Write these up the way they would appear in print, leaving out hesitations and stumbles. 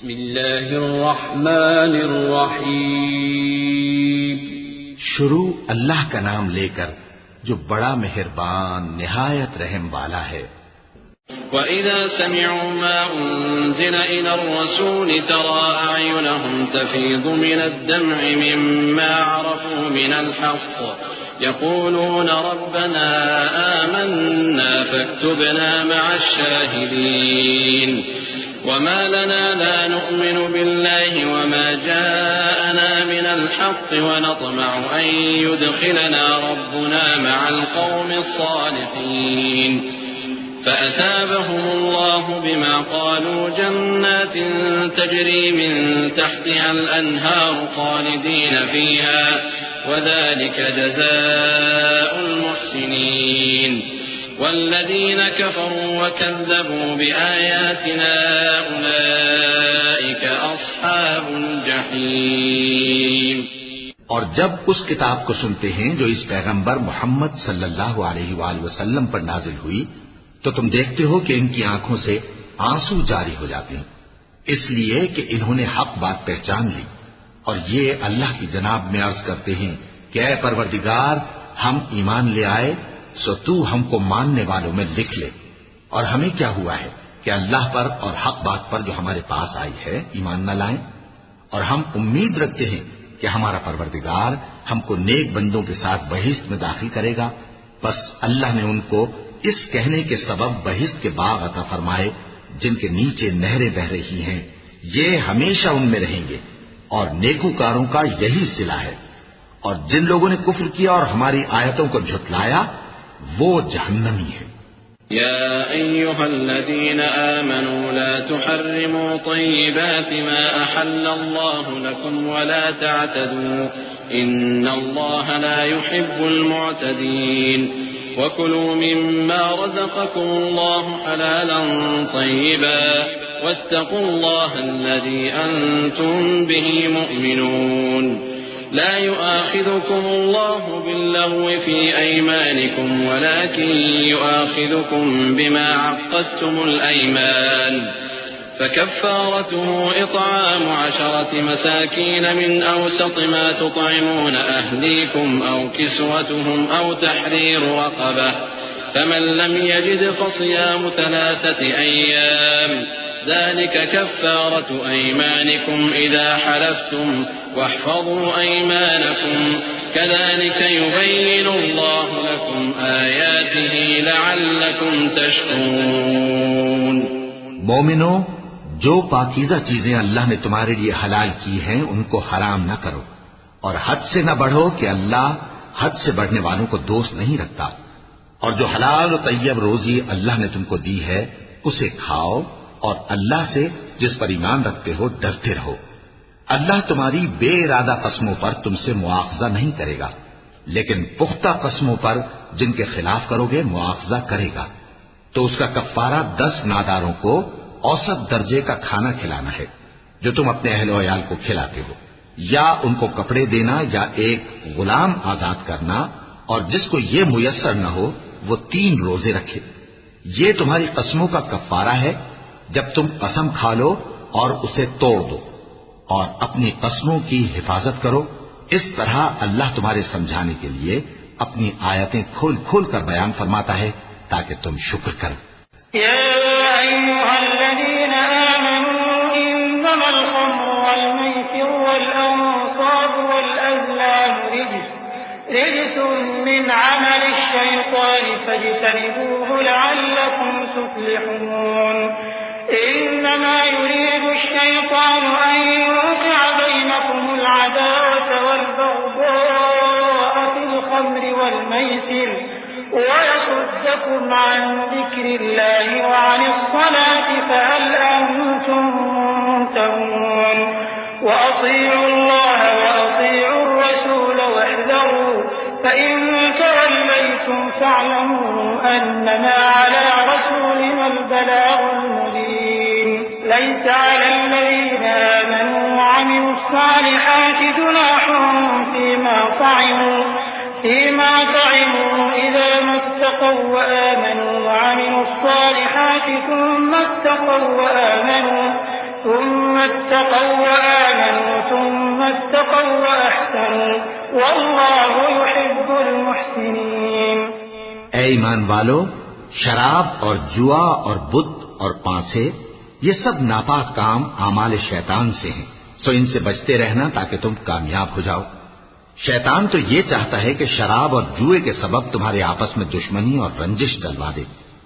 بسم اللہ الرحمن الرحیم. شروع اللہ کا نام لے کر جو بڑا مہربان نہایت رحم والا ہے. وَإِذَا سَمِعُوا مَا أُنزِلَ إِلَى الرَّسُولِ تَرَى أَعْيُنَهُمْ تَفِيضُ مِنَ الدَّمْعِ مِمَّا عَرَفُوا مِنَ الْحَقِّ يَقُولُونَ رَبَّنَا آمَنَّا فَاكْتُبْنَا مَعَ الشَّاهِدِينَ. وما لنا لا نؤمن بالله وما جاءنا من الحق ونطمع أن يدخلنا ربنا مع القوم الصالحين. فأثابهم الله بما قالوا جنات تجري من تحتها الأنهار خالدين فيها وذلك جزاء المحسنين. والذين كفروا وكذبوا بآياتنا أولئك أصحاب الجحيم. اور جب اس کتاب کو سنتے ہیں جو اس پیغمبر محمد صلی اللہ علیہ وآلہ وسلم پر نازل ہوئی تو تم دیکھتے ہو کہ ان کی آنکھوں سے آنسو جاری ہو جاتے ہیں، اس لیے کہ انہوں نے حق بات پہچان لی، اور یہ اللہ کی جناب میں عرض کرتے ہیں کہ اے پروردگار، ہم ایمان لے آئے سو تو ہم کو ماننے والوں میں لکھ لے. اور ہمیں کیا ہوا ہے کہ اللہ پر اور حق بات پر جو ہمارے پاس آئی ہے ایمان نہ لائیں. اور ہم امید رکھتے ہیں کہ ہمارا پروردگار ہم کو نیک بندوں کے ساتھ بہشت میں داخل کرے گا. بس اللہ نے ان کو اس کہنے کے سبب بہشت کے باغ عطا فرمائے جن کے نیچے نہریں بہ رہی ہیں، یہ ہمیشہ ان میں رہیں گے، اور نیکوکاروں کا یہی صلہ ہے. اور جن لوگوں نے کفر کیا اور ہماری آیتوں کو جھٹلایا وہ جہنمی ہے. يا أيها الذين آمنوا لا تحرموا طيبات ما أحل الله لكم ولا تعتدوا إن الله لا يحب المعتدين. وكلوا مما رزقكم الله حلالا طيبا واتقوا الله الذي أنتم به مؤمنون. لا يؤاخذكم الله باللغو في أيمانكم ولكن يؤاخذكم بما عقدتم الأيمان. فكفارته إطعام 10 مساكين من أوسط ما تطعمون أهليكم أو كسوتهم أو تحرير رقبة فمن لم يجد فصيام 3 أيام ذلك كفارة أيمانكم إذا حلفتم واحفظوا أيمانكم كذلك يبين الله لكم آياته لعلكم تشكرون. مومنو، جو پاکیزہ چیزیں اللہ نے تمہارے لیے حلال کی ہیں ان کو حرام نہ کرو، اور حد سے نہ بڑھو کہ اللہ حد سے بڑھنے والوں کو دوست نہیں رکھتا. اور جو حلال و طیب روزی اللہ نے تم کو دی ہے اسے کھاؤ، اور اللہ سے جس پر ایمان رکھتے ہو ڈرتے رہو. اللہ تمہاری بے ارادہ قسموں پر تم سے مواخذہ نہیں کرے گا، لیکن پختہ قسموں پر جن کے خلاف کرو گے مواخذہ کرے گا. تو اس کا کفارہ 10 ناداروں کو اوسط درجے کا کھانا کھلانا ہے جو تم اپنے اہل و عیال کو کھلاتے ہو، یا ان کو کپڑے دینا یا ایک غلام آزاد کرنا، اور جس کو یہ میسر نہ ہو وہ 3 روزے رکھے. یہ تمہاری قسموں کا کفارہ ہے جب تم قسم کھا لو اور اسے توڑ دو، اور اپنی قسموں کی حفاظت کرو. اس طرح اللہ تمہارے سمجھانے کے لیے اپنی آیتیں کھول کھول کر بیان فرماتا ہے تاکہ تم شکر کرو. يا أيها الذين آمنوا إنما الخمر والميسر والأنصاب والأزلام رجس من عمل الشيطان فاجتنبوه لعلكم تفلحون. إنما يريد الشيطان أن يوقع بينكم العداوة والبغضاء في الخمر والميسر ويصدكم عن ذكر الله وعن الصلاة فهل أنتم منتهون. وأطيعوا الله وأطيعوا الرسول واحذروا فإن توليتم فاعلموا أنما على رسولنا البلاغ المبين. ليس على الذين آمنوا وعملوا الصالحات جناح فيما طعموا إذا ما اتقوا وآمنوا وعملوا الصالحات ثم اتقوا وآمنوا ثم اتقوا وأحسنوا والله يحب المحسنين. اے ایمان والو، شراب اور جوا اور بت اور پانسے یہ سب ناپاک کام اعمال شیطان سے ہیں، سو ان سے بچتے رہنا تاکہ تم کامیاب ہو جاؤ. شیطان تو یہ چاہتا ہے کہ شراب اور جوئے کے سبب تمہارے آپس میں دشمنی اور رنجش ڈلوا دے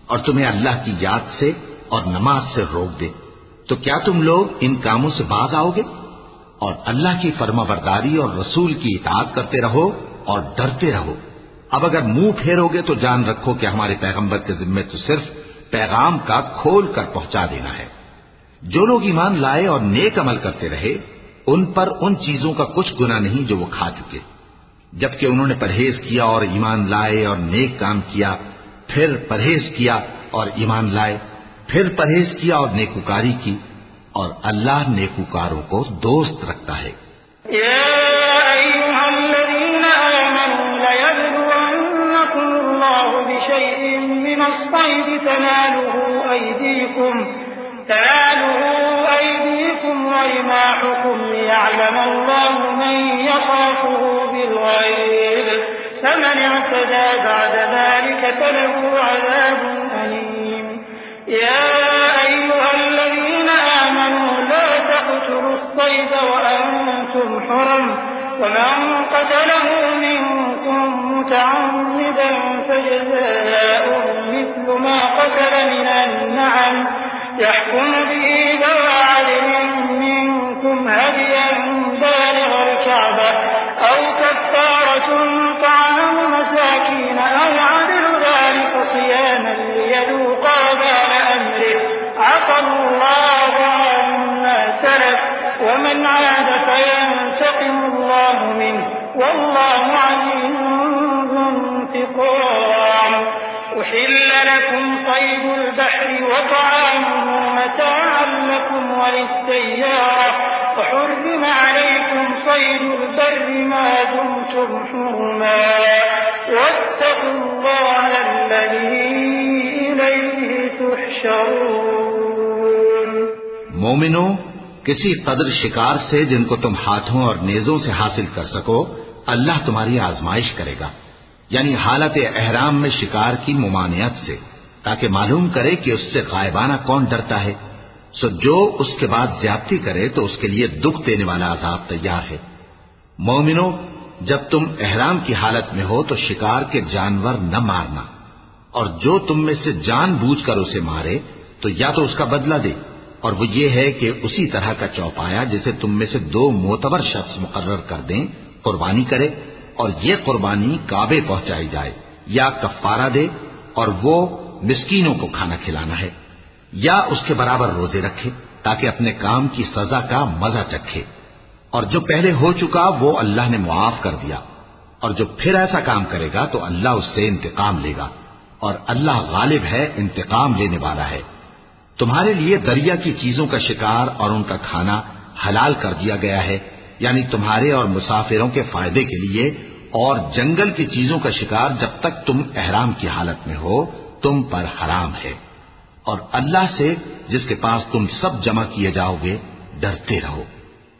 اور تمہیں اللہ کی یاد سے اور نماز سے روک دے. تو کیا تم لوگ ان کاموں سے باز آؤ گے؟ اور اللہ کی فرما برداری اور رسول کی اطاعت کرتے رہو اور ڈرتے رہو. اب اگر منہ پھیرو گے تو جان رکھو کہ ہمارے پیغمبر کے ذمے تو صرف پیغام کا کھول کر پہنچا دینا ہے. جو لوگ ایمان لائے اور نیک عمل کرتے رہے ان پر ان چیزوں کا کچھ گناہ نہیں جو وہ کھا چکے، جبکہ انہوں نے پرہیز کیا اور ایمان لائے اور نیک کام کیا، پھر پرہیز کیا اور ایمان لائے، پھر پرہیز کیا اور نیکوکاری کی، اور اللہ نیکوکاروں کو دوست رکھتا ہے. يا أيها الذين آمنوا ليبلونكم الله بشيء من الصيد تناله أيديكم ورماحكم ليعلم الله من يخافه بالغيب فمن اعتدى بعد ذلك فله عذاب أليم. يا أيها الذين آمنوا لا تقتلوا الصيد وأنتم حرم ومن قتله منكم متعمدا فجزاء مثل ما قتل من النعم يحكم به ذوى عدل منكم هديا بالغ الكعبة أو كفارة طعام مساكين أو عدل ذلك صياما ليذوقا وبال أمره عفى الله عما سلف ومن عاد فينتقم الله منه والله عزيز ذو انتقام. أحل لكم صيد البحر وطعامه متاعا لكم وللسيارة وحرم عليكم صيد البر ما دمتم حرما واتقوا الله الذي إليه تحشرون. مومنو، کسی قدر شکار سے جن کو تم ہاتھوں اور نیزوں سے حاصل کر سکو اللہ تمہاری آزمائش کرے گا، یعنی حالت احرام میں شکار کی ممانعت سے، تاکہ معلوم کرے کہ اس سے غائبانہ کون ڈرتا ہے. سو جو اس کے بعد زیادتی کرے تو اس کے لیے دکھ دینے والا عذاب تیار ہے. مومنو، جب تم احرام کی حالت میں ہو تو شکار کے جانور نہ مارنا، اور جو تم میں سے جان بوجھ کر اسے مارے تو یا تو اس کا بدلہ دے، اور وہ یہ ہے کہ اسی طرح کا چوپایا جسے تم میں سے 2 معتبر شخص مقرر کر دیں قربانی کرے، اور یہ قربانی کعبے پہنچائی جائے، یا کفارہ دے اور وہ مسکینوں کو کھانا کھلانا ہے، یا اس کے برابر روزے رکھے تاکہ اپنے کام کی سزا کا مزہ چکھے. اور جو پہلے ہو چکا وہ اللہ نے معاف کر دیا، اور جو پھر ایسا کام کرے گا تو اللہ اس سے انتقام لے گا، اور اللہ غالب ہے، انتقام لینے والا ہے. تمہارے لیے دریا کی چیزوں کا شکار اور ان کا کھانا حلال کر دیا گیا ہے، یعنی تمہارے اور مسافروں کے فائدے کے لیے، اور جنگل کی چیزوں کا شکار جب تک تم احرام کی حالت میں ہو تم پر حرام ہے. اور اللہ سے جس کے پاس تم سب جمع کیے جاؤ گے ڈرتے رہو.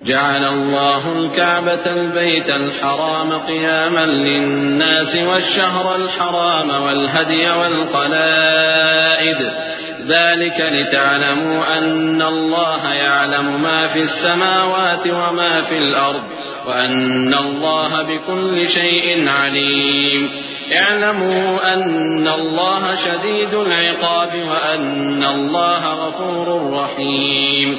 جعل الله الكعبة البيت الحرام قياما للناس والشهر الحرام والهدي والقلائد ذلك لتعلموا أن الله يعلم ما في السماوات وما في الأرض وأن الله بكل شيء عليم. اعلموا أن الله شديد العقاب وأن الله غفور رحيم.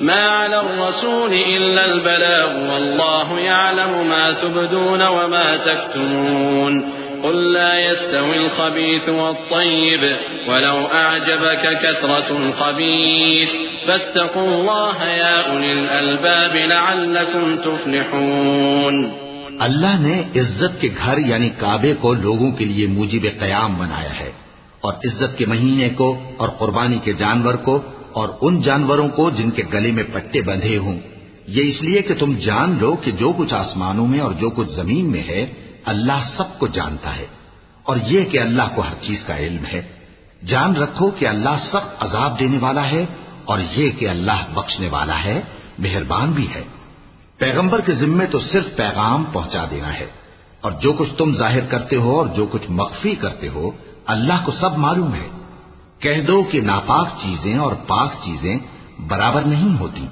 ما على الرسول إلا البلاغ والله يعلم ما تبدون وما تكتمون. قل لا يستوي الخبيث والطيب ولو أعجبك كثرة الخبيث فاتقوا الله يا أولي الألباب لعلكم تفلحون. اللہ نے عزت کے گھر یعنی کعبے کو لوگوں کے لیے موجب قیام بنایا ہے، اور عزت کے مہینے کو اور قربانی کے جانور کو اور ان جانوروں کو جن کے گلے میں پٹے بندھے ہوں، یہ اس لیے کہ تم جان لو کہ جو کچھ آسمانوں میں اور جو کچھ زمین میں ہے اللہ سب کو جانتا ہے، اور یہ کہ اللہ کو ہر چیز کا علم ہے. جان رکھو کہ اللہ سخت عذاب دینے والا ہے، اور یہ کہ اللہ بخشنے والا ہے مہربان بھی ہے۔ پیغمبر کے ذمے تو صرف پیغام پہنچا دینا ہے، اور جو کچھ تم ظاہر کرتے ہو اور جو کچھ مخفی کرتے ہو اللہ کو سب معلوم ہے۔ کہہ دو کہ ناپاک چیزیں اور پاک چیزیں برابر نہیں ہوتی،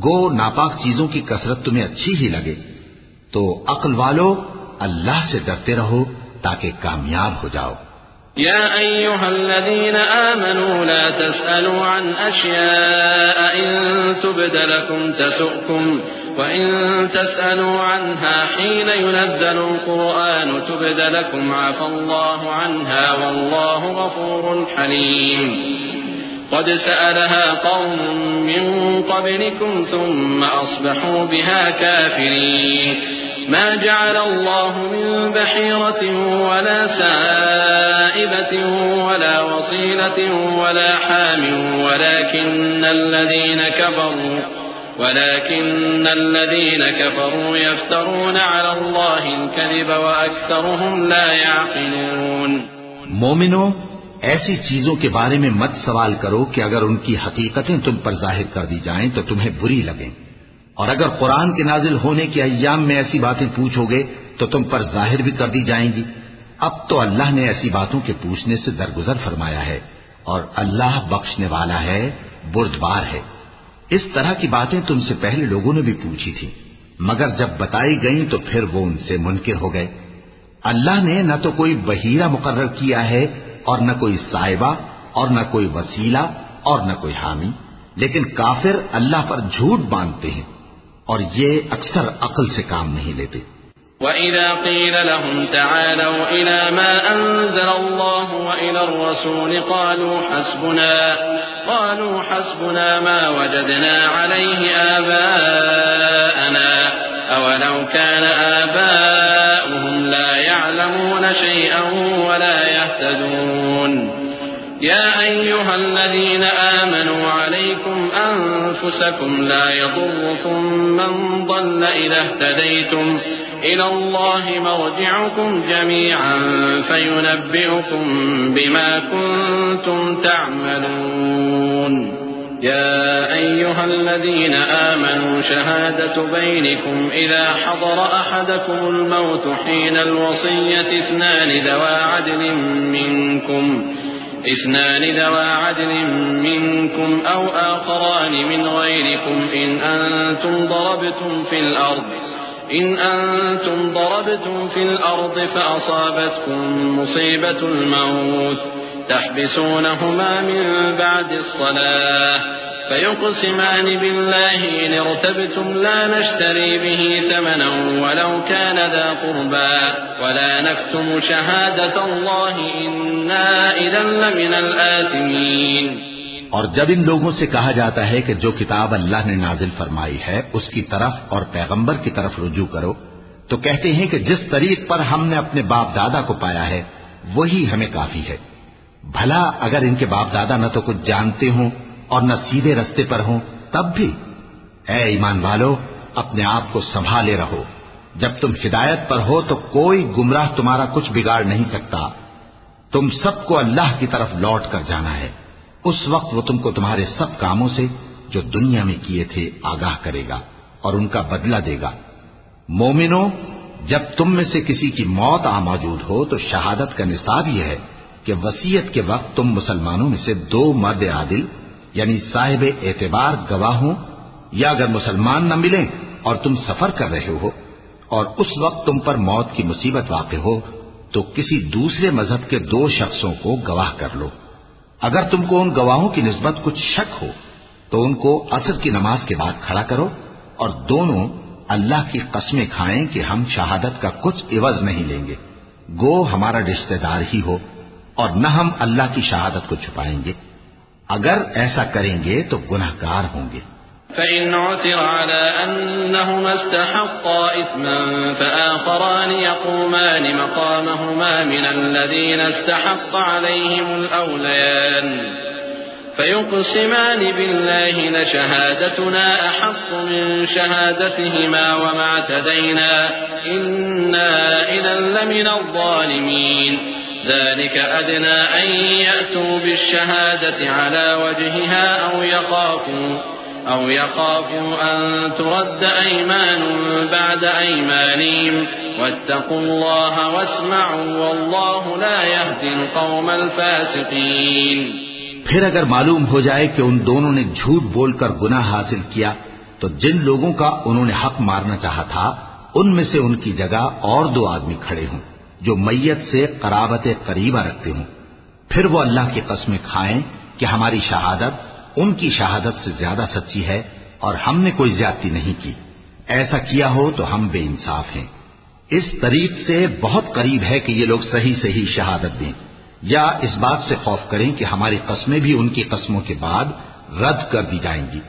گو ناپاک چیزوں کی کثرت تمہیں اچھی ہی لگے، تو عقل والو اللہ سے ڈرتے رہو تاکہ کامیاب ہو جاؤ۔ يا أيها الذين آمنوا لا تسألوا عن أشياء إن تبد لكم تسؤكم وإن تسألوا عنها حين ينزل القرآن تبد لكم عفى الله عنها والله غفور حليم قد سألها قوم من قبلكم ثم أصبحوا بها كافرين ما جعل الله من بحيرة ولا سائبة ولا وصيلة ولا حام ولكن الذين كفروا يفترون على الله الكذب وأكثرهم لا يعقلون۔ مومنو، ایسی چیزوں کے بارے میں مت سوال کرو کہ اگر ان کی حقیقتیں تم پر ظاہر کر دی جائیں تو تمہیں بری لگیں، اور اگر قرآن کے نازل ہونے کے ایام میں ایسی باتیں پوچھو گے تو تم پر ظاہر بھی کر دی جائیں گی۔ اب تو اللہ نے ایسی باتوں کے پوچھنے سے درگزر فرمایا ہے، اور اللہ بخشنے والا ہے، بردبار ہے۔ اس طرح کی باتیں تم سے پہلے لوگوں نے بھی پوچھی تھی، مگر جب بتائی گئیں تو پھر وہ ان سے منکر ہو گئے۔ اللہ نے نہ تو کوئی بحیرہ مقرر کیا ہے اور نہ کوئی صائبہ اور نہ کوئی وسیلہ اور نہ کوئی حامی، لیکن کافر اللہ پر جھوٹ باندھتے ہیں اور یہ اکثر عقل سے کام نہیں لیتے۔ وَإِذَا قِيلَ لَهُمْ تَعَالَوْا إِلَى مَا أَنزَلَ اللَّهُ وَإِلَى الرَّسُولِ قَالُوا حَسْبُنَا مَا وَجَدْنَا عَلَيْهِ آبَاءَنَا أَوَلَوْ كَانَ آبَاؤُهُمْ لَا يَعْلَمُونَ شَيْئًا وَلَا يَهْتَدُونَ يَا أَيُّهَا الَّذِينَ آمَنُوا عَلَيْكُمْ أَنفُسَكُمْ لَا يَضُرُّكُمْ مَنْ ضَلَّ إِذَا اهْتَدَيْتُمْ إِلَى اللَّهِ مَرْجِعُكُمْ جَمِيعًا فَيُنَبِّئُكُمْ بِمَا كُنْتُمْ تَعْمَلُونَ يَا أَيُّهَا الَّذِينَ آمَنُوا شَهَادَةُ بَيْنِكُمْ إِذَا حَضَرَ أَحَدَكُمُ الْمَوْتُ حِينَ الْوَصِيَّةِ اثْنَانِ ذَوَا عَدْلٍ مِّنكُمْ أَوْ آخَرَانِ مِنْ غَيْرِكُمْ إِنْ أَنْتُمْ ضَرَبْتُمْ فِي الْأَرْضِ فَأَصَابَتْكُمْ مُصِيبَةُ الْمَوْتِ تَحْبِسُونَهُمَا مِنْ بَعْدِ الصَّلَاةِ فَيُقْسِمَانِ بِاللَّهِ إِنِ ارْتَبْتُمْ لَا نَشْتَرِي بِهِ ثَمَنًا وَلَوْ كَانَ ذَا قُرْبَى وَلَا نَكْتُمُ شَهَادَةَ اللَّهِ إِنَّا إِذًا لَّمِنَ الْآثِمِينَ۔ اور جب ان لوگوں سے کہا جاتا ہے کہ جو کتاب اللہ نے نازل فرمائی ہے اس کی طرف اور پیغمبر کی طرف رجوع کرو، تو کہتے ہیں کہ جس طریق پر ہم نے اپنے باپ دادا کو پایا ہے وہی ہمیں کافی ہے۔ بھلا اگر ان کے باپ دادا نہ تو کچھ جانتے ہوں اور نہ سیدھے رستے پر ہوں تب بھی؟ اے ایمان والو، اپنے آپ کو سنبھالے رہو، جب تم ہدایت پر ہو تو کوئی گمراہ تمہارا کچھ بگاڑ نہیں سکتا۔ تم سب کو اللہ کی طرف لوٹ کر جانا ہے، اس وقت وہ تم کو تمہارے سب کاموں سے جو دنیا میں کیے تھے آگاہ کرے گا اور ان کا بدلہ دے گا۔ مومنو، جب تم میں سے کسی کی موت آ موجود ہو تو شہادت کا نصاب یہ ہے کہ وصیت کے وقت تم مسلمانوں میں سے 2 مرد عادل یعنی صاحب اعتبار گواہ ہوں، یا اگر مسلمان نہ ملیں اور تم سفر کر رہے ہو اور اس وقت تم پر موت کی مصیبت واقع ہو تو کسی دوسرے مذہب کے 2 شخصوں کو گواہ کر لو۔ اگر تم کو ان گواہوں کی نسبت کچھ شک ہو تو ان کو عصر کی نماز کے بعد کھڑا کرو اور دونوں اللہ کی قسمیں کھائیں کہ ہم شہادت کا کچھ عوض نہیں لیں گے، گو ہمارا رشتہ دار ہی ہو، اور نہ ہم اللہ کی شہادت کو چھپائیں گے۔ اگر ایسا کریں گے تو گناہگار ہوں گے۔ فَإِنْ عُثِرَ عَلَىٰ أَنَّهُمَا اسْتَحَقَّا إِثْمًا فَآخَرَانِ يَقُومَانِ مَقَامَهُمَا مِنَ الَّذِينَ اسْتَحَقَّ عَلَيْهِمُ الْأَوْلَيَانِ فَيُقْسِمَانِ بِاللَّهِ لَشَهَادَتُنَا أَحَقُّ مِنْ شَهَادَتِهِمَا وَمَا اعْتَدَيْنَا إِنَّا إِذًا لَّمِنَ الظَّالِمِينَ ذلك أدنى أن يأتوا بالشهادة على وجهها أو يخافوا أن ترد أيمان بعد أيمانهم واتقوا الله واسمعوا والله لا يهدي القوم الفاسقين۔ پھر اگر معلوم ہو جائے کہ ان دونوں نے جھوٹ بول کر گناہ حاصل کیا تو جن لوگوں کا انہوں نے حق مارنا چاہا تھا ان میں سے ان کی جگہ اور 2 آدمی کھڑے ہوں جو میت سے قرابت قریبہ رکھتے ہوں، پھر وہ اللہ کی قسمیں کھائیں کہ ہماری شہادت ان کی شہادت سے زیادہ سچی ہے اور ہم نے کوئی زیادتی نہیں کی، ایسا کیا ہو تو ہم بے انصاف ہیں۔ اس طریق سے بہت قریب ہے کہ یہ لوگ صحیح شہادت دیں، یا اس بات سے خوف کریں کہ ہماری قسمیں بھی ان کی قسموں کے بعد رد کر دی جائیں گی،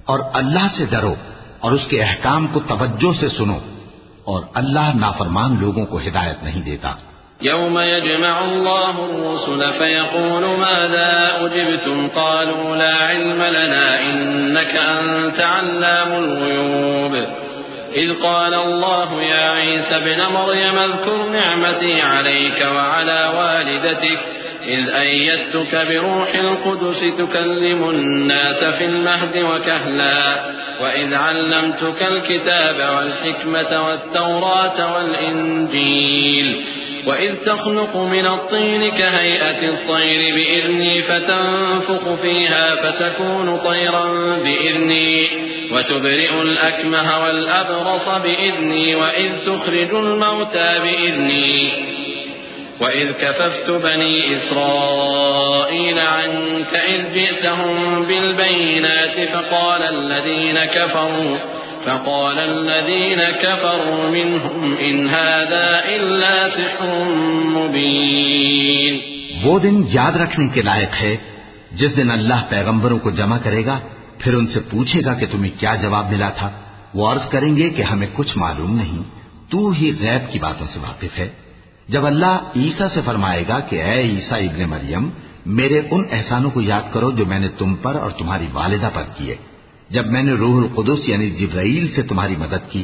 اور اللہ سے ڈرو اور اس کے احکام کو توجہ سے سنو، اور اللہ نافرمان لوگوں کو ہدایت نہیں دیتا۔ يوم يجمع الله الرسل فيقول ماذا أجبتم قالوا لا علم لنا إنك أنت علام الغيوب إذ قال الله يا عيسى ابن مريم اذكر نعمتي عليك وعلى والدتك إذ أيدتك بروح القدس تكلم الناس في المهد وكهلا وإذ علمتك الكتاب والحكمة والتوراة والإنجيل وإذ تخلق من الطين كهيئة الطير بإذني فتنفخ فيها فتكون طيرا بإذني وتبرئ الأكمه والأبرص بإذني وإذ تخرج الموتى بإذني وإذ كففت بني إسرائيل عنك إذ جئتهم بالبينات فقال الذين كفروا منهم إن هذا إلا سحر مبين۔ وہ دن یاد رکھنے کے لائق ہے جس دن اللہ پیغمبروں کو جمع کرے گا، پھر ان سے پوچھے گا کہ تمہیں کیا جواب ملا تھا۔ وہ عرض کریں گے کہ ہمیں کچھ معلوم نہیں، تو ہی غیب کی باتوں سے واقف ہے۔ جب اللہ عیسیٰ سے فرمائے گا کہ اے عیسیٰ ابن مریم میرے ان احسانوں کو یاد کرو جو میں نے تم پر اور تمہاری والدہ پر کیے، جب میں نے روح القدس یعنی جبرائیل سے تمہاری مدد کی،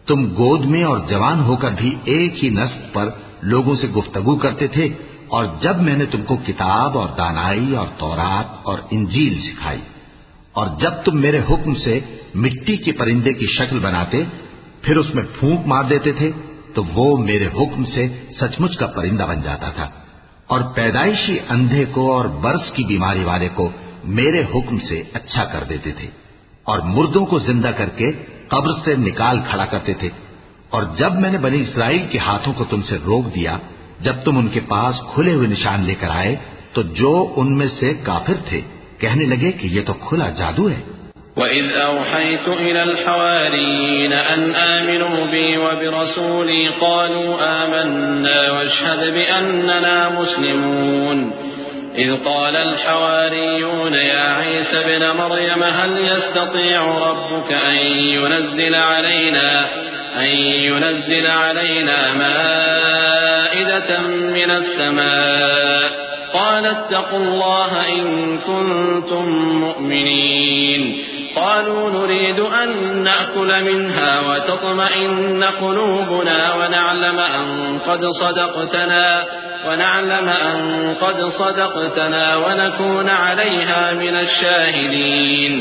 تم گود میں اور جوان ہو کر بھی ایک ہی نسب پر لوگوں سے گفتگو کرتے تھے، اور جب میں نے تم کو کتاب اور دانائی اور تورات اور انجیل سکھائی، اور جب تم میرے حکم سے مٹی کے پرندے کی شکل بناتے پھر اس میں پھونک مار دیتے تھے تو وہ میرے حکم سے سچ مچ کا پرندہ بن جاتا تھا، اور پیدائشی اندھے کو اور برس کی بیماری والے کو میرے حکم سے اچھا کر دیتے تھے، اور مردوں کو زندہ کر کے قبر سے نکال کھڑا کرتے تھے۔ اور جب میں نے بنی اسرائیل کے ہاتھوں کو تم سے روک دیا جب تم ان کے پاس کھلے ہوئے نشان لے کر آئے، تو جو ان میں سے کافر تھے کہنے لگے کہ یہ تو کھلا جادو ہے۔ وَإِذْ أَوْحَيْتُ إِلَى الْحَوَارِيِّينَ أَنْ آمِنُوا بِي وَبِرَسُولِي قَالُوا آمَنَّا وَاشْهَدْ بِأَنَّنَا مُسْلِمُونَ إِذْ قَالَ الْحَوَارِيُّونَ يَا عِيسَى ابْنَ مَرْيَمَ هَلْ يَسْتَطِيعُ رَبُّكَ أَن يُنَزِّلَ عَلَيْنَا مَائِدَةً مِّنَ السَّمَاءِ قال اتقوا الله إن كنتم مؤمنين قالوا نريد أن نأكل منها وتطمئن قلوبنا ونعلم أن قد صدقتنا ونكون عليها من الشاهدين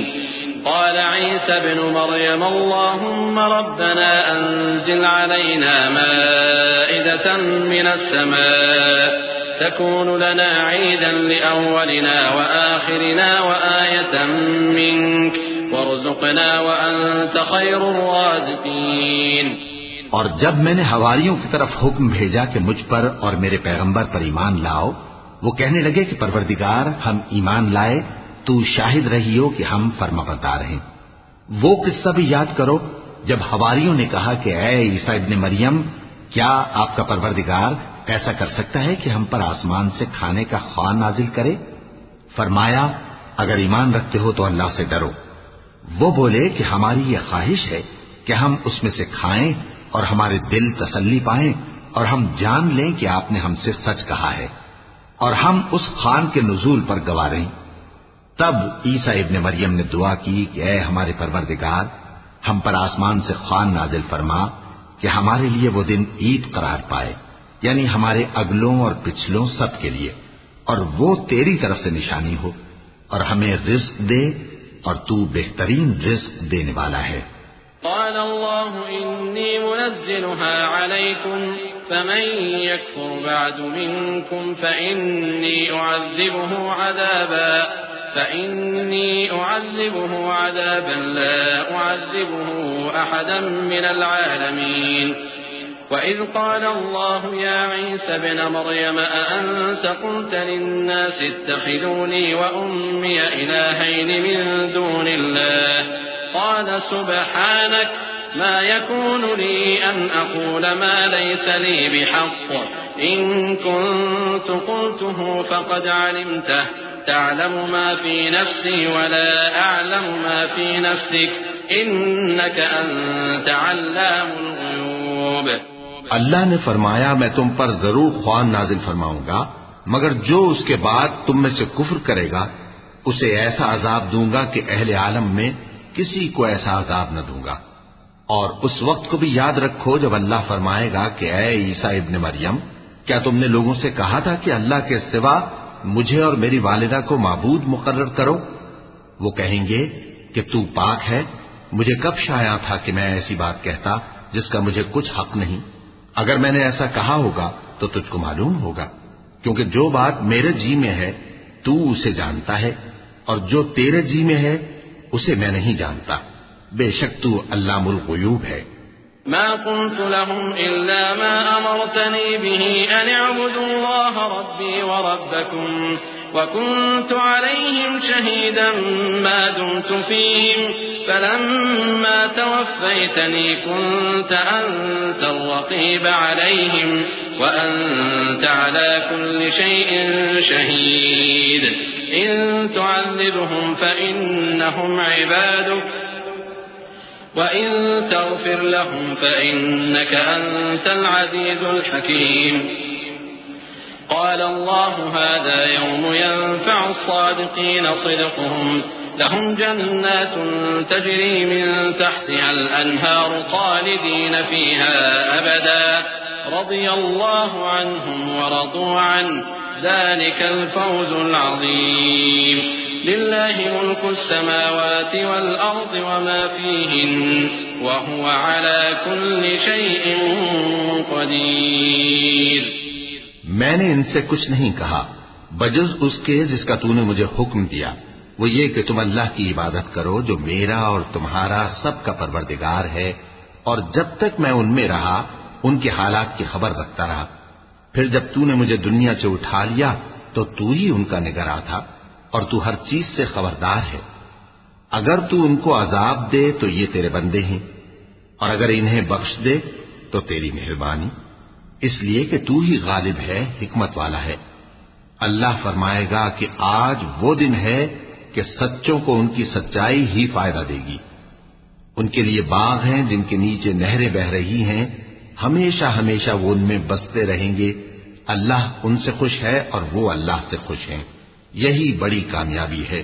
قال عيسى ابن مريم اللهم ربنا أنزل علينا مائدة من السماء تكون لنا عيدا لأولنا وآخرنا وآية منك وارزقنا وأنت خير الرازقين۔ اور جب میں نے حواریوں کی طرف حکم بھیجا کہ مجھ پر اور میرے پیغمبر پر ایمان لاؤ، وہ کہنے لگے کہ پروردگار ہم ایمان لائے، تو شاہد رہی ہو کہ ہم فرمانبردار ہیں۔ وہ قصہ بھی یاد کرو جب حواریوں نے کہا کہ اے عیسیٰ ابن مریم کیا آپ کا پروردگار ایسا کر سکتا ہے کہ ہم پر آسمان سے کھانے کا خواہ نازل کرے؟ فرمایا اگر ایمان رکھتے ہو تو اللہ سے ڈرو۔ وہ بولے کہ ہماری یہ خواہش ہے کہ ہم اس میں سے کھائیں اور ہمارے دل تسلی پائیں اور ہم جان لیں کہ آپ نے ہم سے سچ کہا ہے اور ہم اس خوان کے نزول پر گواہ رہیں۔ تب عیسیٰ ابن مریم نے دعا کی کہ اے ہمارے پروردگار ہم پر آسمان سے خوان نازل فرما کہ ہمارے لیے وہ دن عید قرار پائے، یعنی ہمارے اگلوں اور پچھلوں سب کے لیے، اور وہ تیری طرف سے نشانی ہو، اور ہمیں رزق دے اور تو بہترین رزق دینے والا ہے۔ قال الله إني منزلها عليكم فمن يكفر بعد منكم فإني أعذبه عذابا لا أعذبه أحدا من العالمين وإذ قال الله يا عيسى ابن مريم أأنت قلت للناس اتخذوني وأمي إلهين من دون الله قال سبحانك ما يكون لي أن أقول ما ليس لي بحق إن كنت قلته فقد علمته تعلم ما في نفسي ولا أعلم ما في نفسك إنك أنت علام الغيوب۔ اللہ نے فرمایا میں تم پر ضرور خوان نازل فرماؤں گا، مگر جو اس کے بعد تم میں سے کفر کرے گا اسے ایسا عذاب دوں گا کہ اہل عالم میں کسی کو ایسا عذاب نہ دوں گا۔ اور اس وقت کو بھی یاد رکھو جب اللہ فرمائے گا کہ اے عیسیٰ ابن مریم، کیا تم نے لوگوں سے کہا تھا کہ اللہ کے سوا مجھے اور میری والدہ کو معبود مقرر کرو؟ وہ کہیں گے کہ تو پاک ہے، مجھے کب شایع تھا کہ میں ایسی بات کہتا جس کا مجھے کچھ حق نہیں۔ اگر میں نے ایسا کہا ہوگا تو تجھ کو معلوم ہوگا، کیونکہ جو بات میرے جی میں ہے تو اسے جانتا ہے، اور جو تیرے جی میں ہے اسے میں نہیں جانتا، بے شک تو علام الغیوب ہے۔ ما قلت لهم إلا ما أمرتني به أن اعبدوا الله ربي وربكم وكنت عليهم شهيدا ما دمت فيهم فلما توفيتني كنت أنت الرقيب عليهم وأنت على كل شيء شهيد إن تعذبهم فإنهم عبادك وإن تغفر لهم فإنك أنت العزيز الحكيم۔ قال الله هذا يوم ينفع الصادقين صدقهم لهم جنات تجري من تحتها الأنهار خالدين فيها أبدا رضي الله عنهم ورضوا عنه ذلك الفوز العظيم۔ لله ملك السماوات والأرض وما فيهن وهو على كل شيء قدير۔ میں نے ان سے کچھ نہیں کہا بجز اس کے جس کا تو نے مجھے حکم دیا، وہ یہ کہ تم اللہ کی عبادت کرو جو میرا اور تمہارا سب کا پروردگار ہے، اور جب تک میں ان میں رہا ان کے حالات کی خبر رکھتا رہا۔ پھر جب تو نے مجھے دنیا سے اٹھا لیا تو تو ہی ان کا نگراں تھا، اور تو ہر چیز سے خبردار ہے۔ اگر تو ان کو عذاب دے تو یہ تیرے بندے ہیں، اور اگر انہیں بخش دے تو تیری مہربانی، اس لیے کہ تو ہی غالب ہے، حکمت والا ہے۔ اللہ فرمائے گا کہ آج وہ دن ہے کہ سچوں کو ان کی سچائی ہی فائدہ دے گی۔ ان کے لیے باغ ہیں جن کے نیچے نہریں بہ رہی ہیں، ہمیشہ ہمیشہ وہ ان میں بستے رہیں گے۔ اللہ ان سے خوش ہے اور وہ اللہ سے خوش ہیں، یہی بڑی کامیابی ہے۔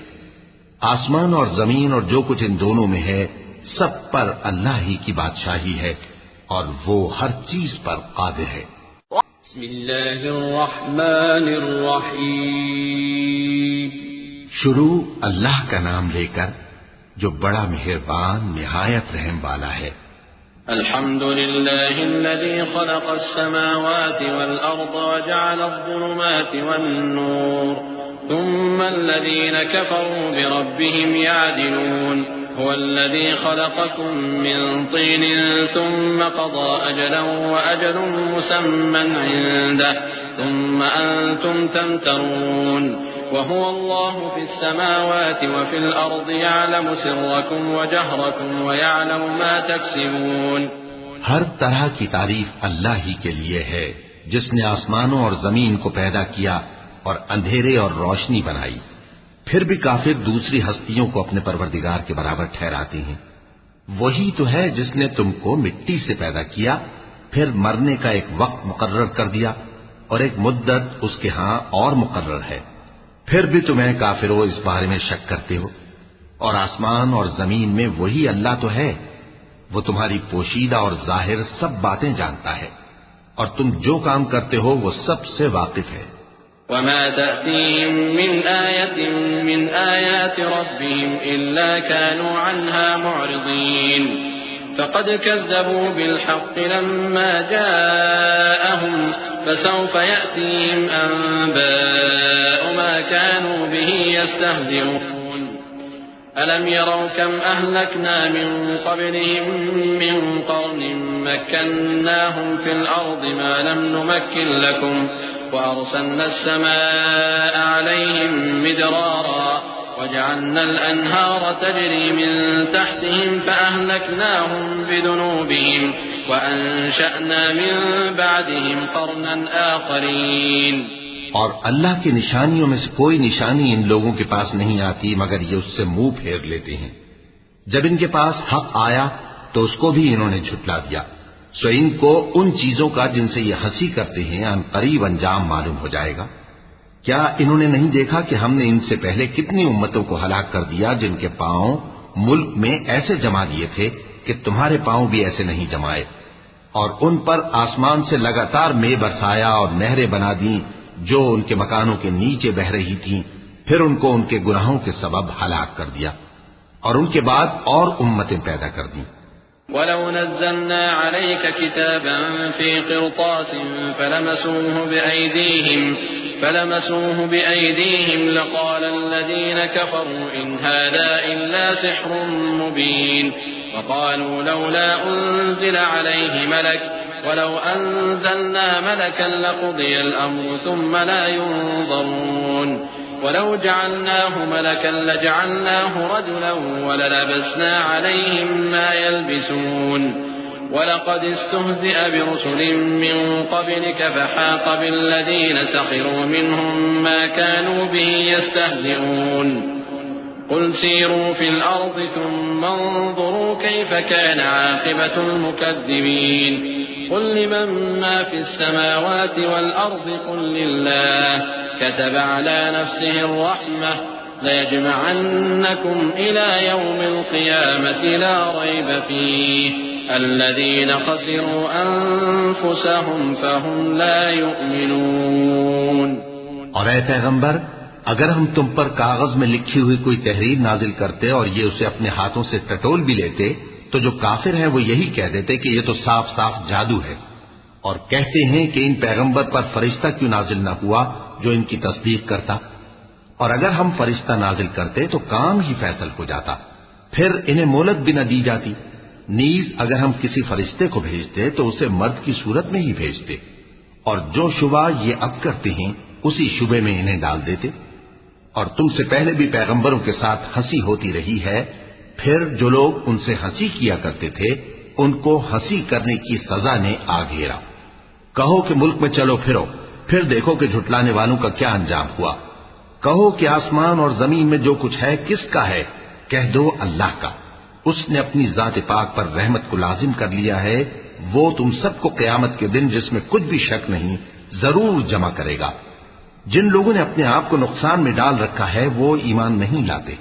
آسمان اور زمین اور جو کچھ ان دونوں میں ہے سب پر اللہ ہی کی بادشاہی ہے، اور وہ ہر چیز پر قادر ہے۔ بسم اللہ الرحمن الرحیم۔ شروع اللہ کا نام لے کر جو بڑا مہربان نہایت رحم والا ہے۔ الحمد لله الذي خلق السماوات والأرض وجعل الظلمات والنور ثم الذين كفروا بربهم يعدلون هو الذي خلقكم من طين ثم قضى أجلا وأجل مسمى عنده ثم أنتم تمترون وهو الله في السماوات وفي الأرض يعلم سركم وجهركم ويعلم ما تكسبون۔ ہر طرح کی تعریف اللہ ہی کے لیے ہے جس نے آسمانوں اور زمین کو پیدا کیا اور اندھیرے اور روشنی بنائی۔ پھر بھی کافر دوسری ہستیوں کو اپنے پروردگار کے برابر ٹھہراتے ہیں۔ وہی تو ہے جس نے تم کو مٹی سے پیدا کیا، پھر مرنے کا ایک وقت مقرر کر دیا اور ایک مدت اس کے ہاں اور مقرر ہے۔ پھر بھی تمہیں کافروں اس بارے میں شک کرتے ہو، اور آسمان اور زمین میں وہی اللہ تو ہے، وہ تمہاری پوشیدہ اور ظاہر سب باتیں جانتا ہے، اور تم جو کام کرتے ہو وہ سب سے واقف ہے۔ وما تأتيهم من آية من آيات ربهم إلا كانوا عنها معرضين فقد كذبوا بالحق لما جاءهم فسوف يأتيهم أنباء ما كانوا به يستهزئون ألم يروا كم أهلكنا من قبلهم من قرن مكناهم في الأرض ما لم نمكن لكم وأرسلنا السماء عليهم مدرارا وجعلنا الأنهار تجري من تحتهم فأهلكناهم بذنوبهم وأنشأنا من بعدهم قرنا آخرين. اور اللہ کی نشانیوں میں سے کوئی نشانی ان لوگوں کے پاس نہیں آتی مگر یہ اس سے منہ پھیر لیتے ہیں. جب ان کے پاس حق آیا تو اس کو بھی انہوں نے جھٹلا دیا. سو ان کو ان چیزوں کا جن سے یہ ہنسی کرتے ہیں ان قریب انجام معلوم ہو جائے گا. کیا انہوں نے نہیں دیکھا کہ ہم نے ان سے پہلے کتنی امتوں کو ہلاک کر دیا جن کے پاؤں ملک میں ایسے جما دیے تھے کہ تمہارے پاؤں بھی ایسے نہیں جمائے, اور ان پر آسمان سے لگاتار مے برسایا اور نہریں بنا دیں جو ان کے مکانوں کے نیچے بہ رہی تھیں, پھر ان کو ان کے گناہوں کے سبب ہلاک کر دیا, اور ان کے بعد اور امتیں پیدا کر دیں. وَلَوْ نَزَّلْنَا عَلَيْكَ كِتَابًا فِي قِرْطَاسٍ فَلَمَسُوهُ بِأَيْدِيهِمْ لَقَالَ الَّذِينَ كَفَرُوا إِنْ هَذَا إِلَّا سِحْرٌ مُبِينٌ وَقَالُوا لَوْلَا أُنزِلَ عَلَيْهِ مَلَكٌ وَلَوْ أَنزَلْنَا مَلَكًا لَقُضِيَ الْأَمْرُ ثُمَّ لَا يُنظَرُونَ ولو جعلناه ملكا لجعلناه رجلا وللبسنا عليهم ما يلبسون ولقد استهزئ برسل من قبلك فحاق بالذين سخروا منهم ما كانوا به يستهزئون قل سيروا في الأرض ثم انظروا كيف كان عاقبة المكذبين قل لمن ما في السماوات والأرض قل لله كتب على نفسه الرحمة ليجمعنكم إلى يوم القيامة لا ريب فيه الذين خسروا أنفسهم فهم لا يؤمنون. اور اے پیغمبر, اگر ہم تم پر کاغذ میں لکھی ہوئی کوئی تحریر نازل کرتے اور یہ اسے اپنے ہاتھوں سے ٹٹول بھی لیتے تو جو کافر ہیں وہ یہی کہہ دیتے کہ یہ تو صاف صاف جادو ہے, اور کہتے ہیں کہ ان پیغمبر پر فرشتہ کیوں نازل نہ ہوا جو ان کی تصدیق کرتا, اور اگر ہم فرشتہ نازل کرتے تو کام ہی فیصل ہو جاتا, پھر انہیں مہلت بھی نہ دی جاتی. نیز اگر ہم کسی فرشتے کو بھیجتے تو اسے مرد کی صورت میں ہی بھیجتے, اور جو شبہ یہ اب کرتے ہیں اسی شبے میں انہیں ڈال دیتے. اور تم سے پہلے بھی پیغمبروں کے ساتھ ہنسی ہوتی رہی ہے, پھر جو لوگ ان سے ہنسی کیا کرتے تھے ان کو ہنسی کرنے کی سزا نے آ گھیرا. کہو کہ ملک میں چلو پھرو, پھر دیکھو کہ جھٹلانے والوں کا کیا انجام ہوا. کہو کہ آسمان اور زمین میں جو کچھ ہے کس کا ہے؟ کہہ دو اللہ کا. اس نے اپنی ذات پاک پر رحمت کو لازم کر لیا ہے. وہ تم سب کو قیامت کے دن جس میں کچھ بھی شک نہیں ضرور جمع کرے گا. جن لوگوں نے اپنے آپ کو نقصان میں ڈال رکھا ہے وہ ایمان نہیں لاتے.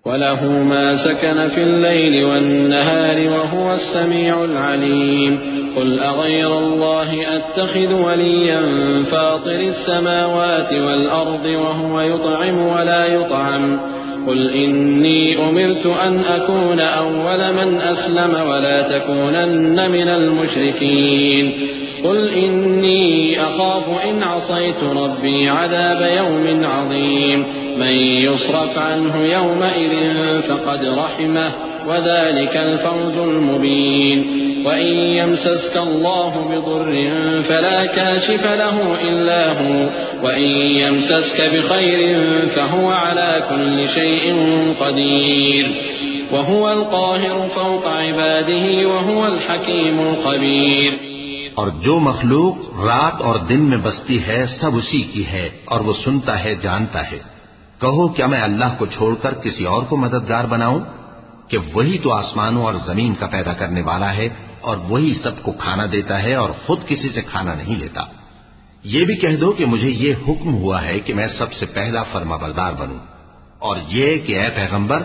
وَلَهُ مَا سَكَنَ فِي اللَّيْلِ وَالنَّهَارِ وَهُوَ السَّمِيعُ الْعَلِيمُ قُلْ أَغَيْرَ اللَّهِ أَتَّخِذُ وَلِيًّا فَاطِرِ السَّمَاوَاتِ وَالْأَرْضِ وَهُوَ يُطْعِمُ وَلَا يُطْعَمُ قُلْ إِنِّي أُمِرْتُ أَنْ أَكُونَ أَوَّلَ مَنْ أَسْلَمَ وَلَا تَكُونَنَّ مِنَ الْمُشْرِكِينَ قل إني أخاف إن عصيت ربي عذاب يوم عظيم من يصرف عنه يومئذ فقد رحمه وذلك الفوز المبين وإن يمسسك الله بضر فلا كاشف له إلا هو وإن يمسسك بخير فهو على كل شيء قدير وهو القاهر فوق عباده وهو الحكيم الخبير. اور جو مخلوق رات اور دن میں بستی ہے سب اسی کی ہے اور وہ سنتا ہے جانتا ہے. کہو کیا میں اللہ کو چھوڑ کر کسی اور کو مددگار بناؤں کہ وہی تو آسمانوں اور زمین کا پیدا کرنے والا ہے اور وہی سب کو کھانا دیتا ہے اور خود کسی سے کھانا نہیں لیتا. یہ بھی کہہ دو کہ مجھے یہ حکم ہوا ہے کہ میں سب سے پہلا فرما بردار بنوں, اور یہ کہ اے پیغمبر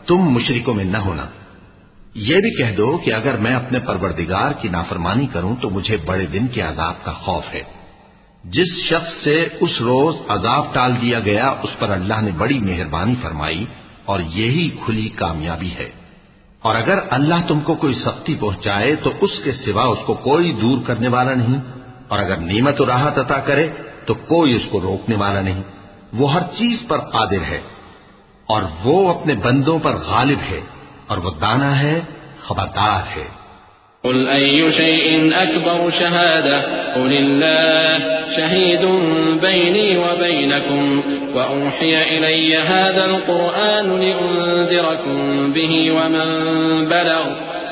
تم مشرکوں میں نہ ہونا. یہ بھی کہہ دو کہ اگر میں اپنے پروردگار کی نافرمانی کروں تو مجھے بڑے دن کے عذاب کا خوف ہے. جس شخص سے اس روز عذاب ٹال دیا گیا اس پر اللہ نے بڑی مہربانی فرمائی اور یہی کھلی کامیابی ہے۔ اور اگر اللہ تم کو کوئی سختی پہنچائے تو اس کے سوا اس کو کوئی دور کرنے والا نہیں، اور اگر نعمت و راحت عطا کرے تو کوئی اس کو روکنے والا نہیں۔ وہ ہر چیز پر قادر ہے اور وہ اپنے بندوں پر غالب ہے اور وہ دانا ہے، خبردار ہے۔ قل أي شيء أكبر شهادة قل الله شهيد بيني وبينكم وأوحي إلي هذا القرآن لأنذركم به ومن بلغ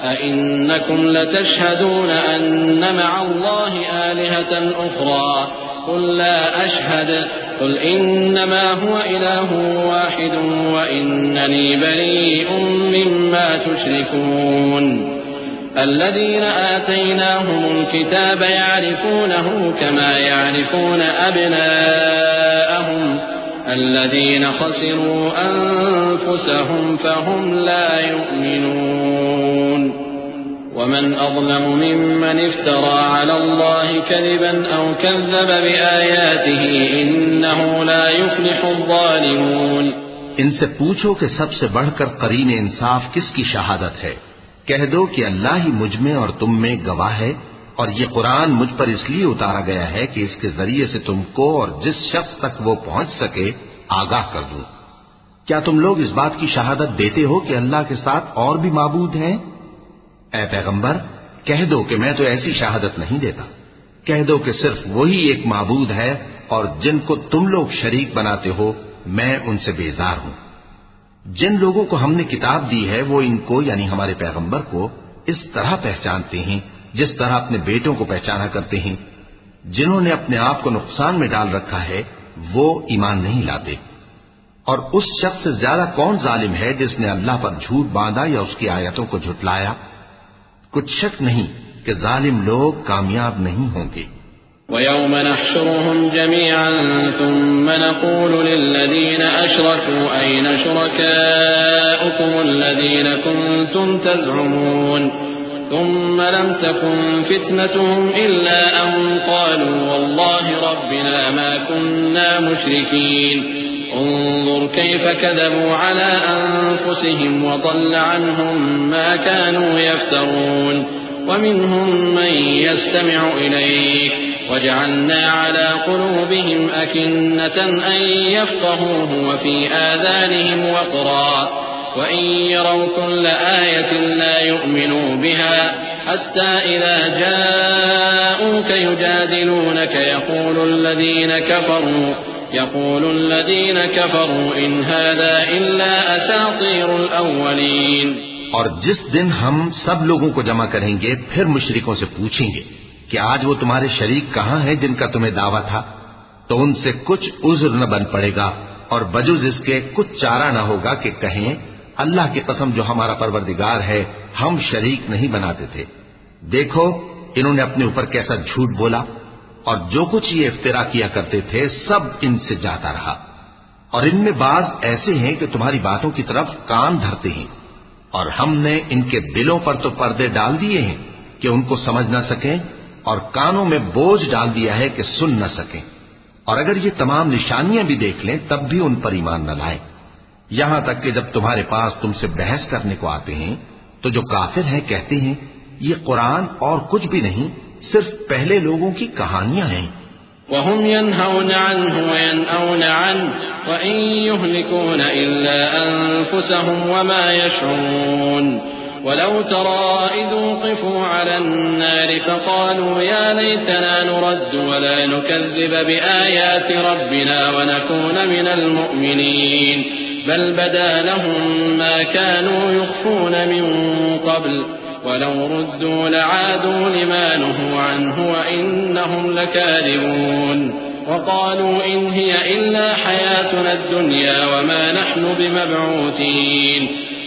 أئنكم لتشهدون أن مع الله آلهة أخرى قل لا أشهد قل إنما هو إله واحد وإنني بريء مما تشركون الذين آتيناهم الكتاب يعرفونه كما يعرفون أبناءهم الذين خسروا أنفسهم فهم لا يؤمنون ومن أظلم ممن افترى على الله كذبا أو كذب بآياته إنه لا يفلح الظالمون۔ ان سے پوچھو کہ سب سے بڑھ کر قرین انصاف کس کی شہادت ہے؟ کہہ دو کہ اللہ ہی مجھ میں اور تم میں گواہ ہے، اور یہ قرآن مجھ پر اس لیے اتارا گیا ہے کہ اس کے ذریعے سے تم کو اور جس شخص تک وہ پہنچ سکے آگاہ کر دوں۔ کیا تم لوگ اس بات کی شہادت دیتے ہو کہ اللہ کے ساتھ اور بھی معبود ہیں؟ اے پیغمبر کہہ دو کہ میں تو ایسی شہادت نہیں دیتا، کہہ دو کہ صرف وہی ایک معبود ہے اور جن کو تم لوگ شریک بناتے ہو میں ان سے بیزار ہوں۔ جن لوگوں کو ہم نے کتاب دی ہے وہ ان کو یعنی ہمارے پیغمبر کو اس طرح پہچانتے ہیں جس طرح اپنے بیٹوں کو پہچانا کرتے ہیں۔ جنہوں نے اپنے آپ کو نقصان میں ڈال رکھا ہے وہ ایمان نہیں لاتے۔ اور اس شخص سے زیادہ کون ظالم ہے جس نے اللہ پر جھوٹ باندھا یا اس کی آیتوں کو جھٹلایا؟ کچھ شک نہیں کہ ظالم لوگ کامیاب نہیں ہوں گے۔ وَيَوْمَ نَحْشُرُهُمْ جَمِيعًا ثُمَّ نَقُولُ لِلَّذِينَ أَشْرَكُوا أَيْنَ شُرَكَاؤُكُمُ الَّذِينَ كُنتُمْ تَزْعُمُونَ ثُمَّ لَمْ تَكُنْ فِتْنَتُهُمْ إِلَّا أَنْ قَالُوا وَاللَّهِ رَبِّنَا مَا كُنَّا مُشْرِكِينَ انظر كيف كذبوا على أنفسهم وضل عنهم ما كانوا يفترون ومنهم من يستمع إليك وجعلنا على قلوبهم أكنة أن يفقهوه وفي آذانهم وقرا وإن يروا كل آية لا يؤمنوا بها حتى إذا جاءوك يجادلونك يقول الذين كفروا إن هذا إلا أساطير الأولين۔ اور جس دن ہم سب لوگوں کو جمع کریں گے پھر مشرکوں سے پوچھیں گے کہ آج وہ تمہارے شریک کہاں ہیں جن کا تمہیں دعویٰ تھا، تو ان سے کچھ عذر نہ بن پڑے گا اور بجز اس کے کچھ چارہ نہ ہوگا کہ کہیں اللہ کی قسم جو ہمارا پروردگار ہے ہم شریک نہیں بناتے تھے۔ دیکھو انہوں نے اپنے اوپر کیسا جھوٹ بولا، اور جو کچھ یہ افترا کیا کرتے تھے سب ان سے جاتا رہا۔ اور ان میں بعض ایسے ہیں کہ تمہاری باتوں کی طرف کان دھرتے ہیں، اور ہم نے ان کے دلوں پر تو پردے ڈال دیے ہیں کہ ان کو سمجھ نہ سکیں، اور کانوں میں بوجھ ڈال دیا ہے کہ سن نہ سکیں، اور اگر یہ تمام نشانیاں بھی دیکھ لیں تب بھی ان پر ایمان نہ لائیں۔ یہاں تک کہ جب تمہارے پاس تم سے بحث کرنے کو آتے ہیں تو جو کافر ہیں کہتے ہیں یہ قرآن اور کچھ بھی نہیں صرف پہلے لوگوں کی کہانیاں ہیں۔ وَهُمْ يَنْهَوْنَ عَنْهُ وَيَنْأَوْنَ عَنْهُ وَإِنْ يُهْلِكُونَ إِلَّا أَنفُسَهُمْ وَمَا يَشْعُرُونَ وَلَوْ تَرَى إِذْ وُقِفُوا عَلَى النَّارِ فَقَالُوا يَا لَيْتَنَا نُرَدُّ وَلَا نُكَذِّبَ بِآيَاتِ رَبِّنَا وَنَكُونَ مِنَ الْمُؤْمِنِينَ بَلْ بَدَا لَهُم مَّا كَانُوا يُخْفُونَ مِن قَبْلُ وَلَوْ رُدُّوا لَعَادُوا لِمَا نُهُوا عَنْهُ وَإِنَّهُمْ لَكَاذِبُونَ وَقَالُوا إِنْ هِيَ إِلَّا حَيَاتُنَا الدُّنْيَا وَمَا نَحْنُ بِمَبْعُوثِينَ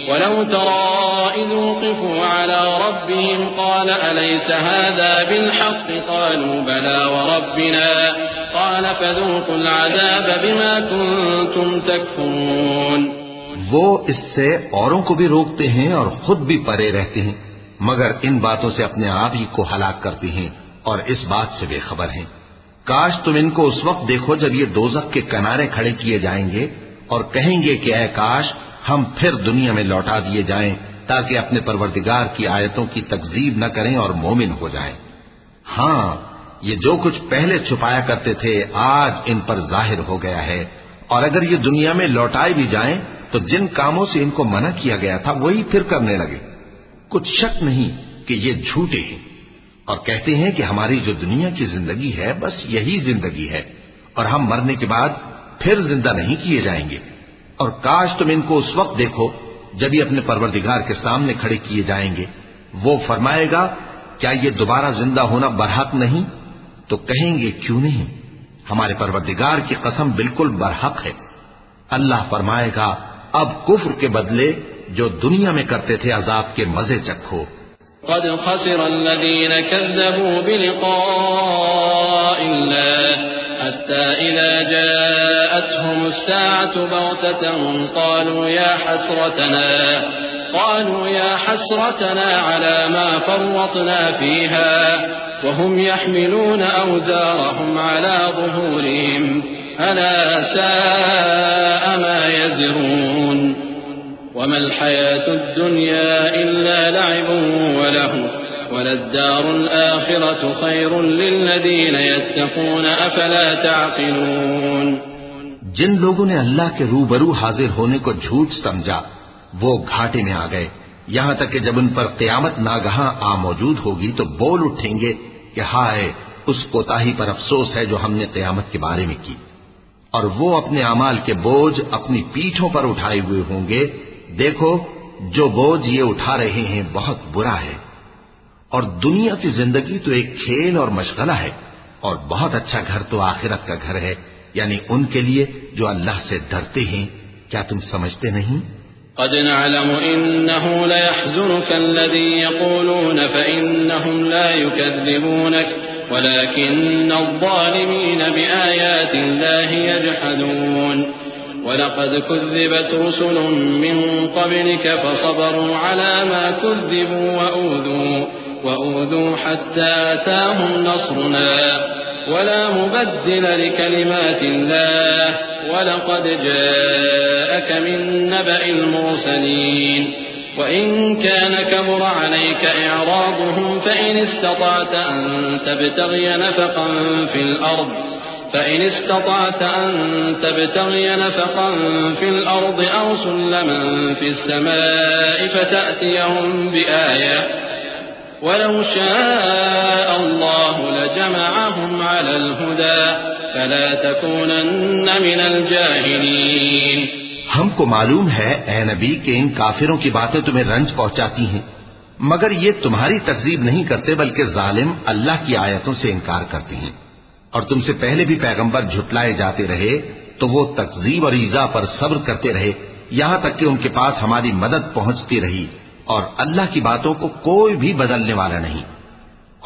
وَلَوْ تَرَى إِذْ وُقِفُوا عَلَى رَبِّهِمْ قَالَ أَلَيْسَ هَذَا بِالْحَقِّ قَالُوا بَلَى وَرَبِّنَا قَالَ فَذُوقُوا الْعَذَابَ بِمَا كُنتُمْ تَكْفُرُونَ۔ وہ اس سے اوروں کو بھی روکتے ہیں اور خود بھی پرے رہتے ہیں، مگر ان باتوں سے اپنے آپ ہی کو ہلاک کرتے ہیں اور اس بات سے بے خبر ہیں۔ کاش تم ان کو اس وقت دیکھو جب یہ دوزخ کے کنارے کھڑے کیے جائیں گے اور کہیں گے کہ اے کاش ہم پھر دنیا میں لوٹا دیے جائیں تاکہ اپنے پروردگار کی آیتوں کی تکذیب نہ کریں اور مومن ہو جائیں۔ ہاں، یہ جو کچھ پہلے چھپایا کرتے تھے آج ان پر ظاہر ہو گیا ہے، اور اگر یہ دنیا میں لوٹائے بھی جائیں تو جن کاموں سے ان کو منع کیا گیا تھا وہی پھر کرنے لگے۔ کچھ شک نہیں کہ یہ جھوٹے ہیں، اور کہتے ہیں کہ ہماری جو دنیا کی زندگی ہے بس یہی زندگی ہے اور ہم مرنے کے بعد پھر زندہ نہیں کیے جائیں گے۔ اور کاش تم ان کو اس وقت دیکھو جب یہ اپنے پروردگار کے سامنے کھڑے کیے جائیں گے، وہ فرمائے گا کیا یہ دوبارہ زندہ ہونا برحق نہیں؟ تو کہیں گے کیوں نہیں، ہمارے پروردگار کی قسم بالکل برحق ہے۔ اللہ فرمائے گا اب کفر کے بدلے جو دنیا میں کرتے تھے عذاب کے مزے چکھو۔ قد خسر الذين كذبوا بلقاء الله حتى إذا جاءتهم الساعة بغتة قالوا يا حسرتنا على ما فرطنا فيها وهم يحملون أوزارهم على ظهورهم ألا ساء ما يزرون وما الحياة الدنيا إلا لعب وله وللدار الآخرة خير للذين يتقون أفلا تعقلون۔ جن لوگوں نے اللہ کے روبرو حاضر ہونے کو جھوٹ سمجھا وہ گھاٹے میں آ گئے، یہاں تک کہ جب ان پر قیامت ناگہاں آ موجود ہوگی تو بول اٹھیں گے کہ ہائے اس کوتاہی پر افسوس ہے جو ہم نے قیامت کے بارے میں کی، اور وہ اپنے اعمال کے بوجھ اپنی پیٹھوں پر اٹھائے ہوئے ہوں گے۔ دیکھو جو بوجھ یہ اٹھا رہے ہیں بہت برا ہے، اور دنیا کی زندگی تو ایک کھیل اور مشغلہ ہے، اور بہت اچھا گھر تو آخرت کا گھر ہے، یعنی ان کے لیے جو اللہ سے ڈرتے ہیں۔ کیا تم سمجھتے نہیں؟ قد نعلم إنه ليحزنك الذي يقولون فإنهم لا يكذبونك ولكن الظالمين بآيات الله يجحدون ولقد كذبت رسل من قبلك فصبروا على ما كذبوا وأوذوا حتى أتاهم نصرنا ولا مبدل لكلمات الله ولقد جاءك من نبأ المرسلين وإن كان كبر عليك إعراضهم فإن استطعت أن تبتغي نفقا في الأرض أو سلما في السماء فتأتيهم بآية ولو شاء الله لجمعهم على الهدى فلا تكونن من الجاهلين۔ ہم کو معلوم ہے اے نبی کہ ان کافروں کی باتیں تمہیں رنج پہنچاتی ہیں، مگر یہ تمہاری تکذیب نہیں کرتے بلکہ ظالم اللہ کی آیتوں سے انکار کرتے ہیں، اور تم سے پہلے بھی پیغمبر جھٹلائے جاتے رہے تو وہ تکذیب اور ایذا پر صبر کرتے رہے یہاں تک کہ ان کے پاس ہماری مدد پہنچتی رہی، اور اللہ کی باتوں کو کوئی بھی بدلنے والا نہیں۔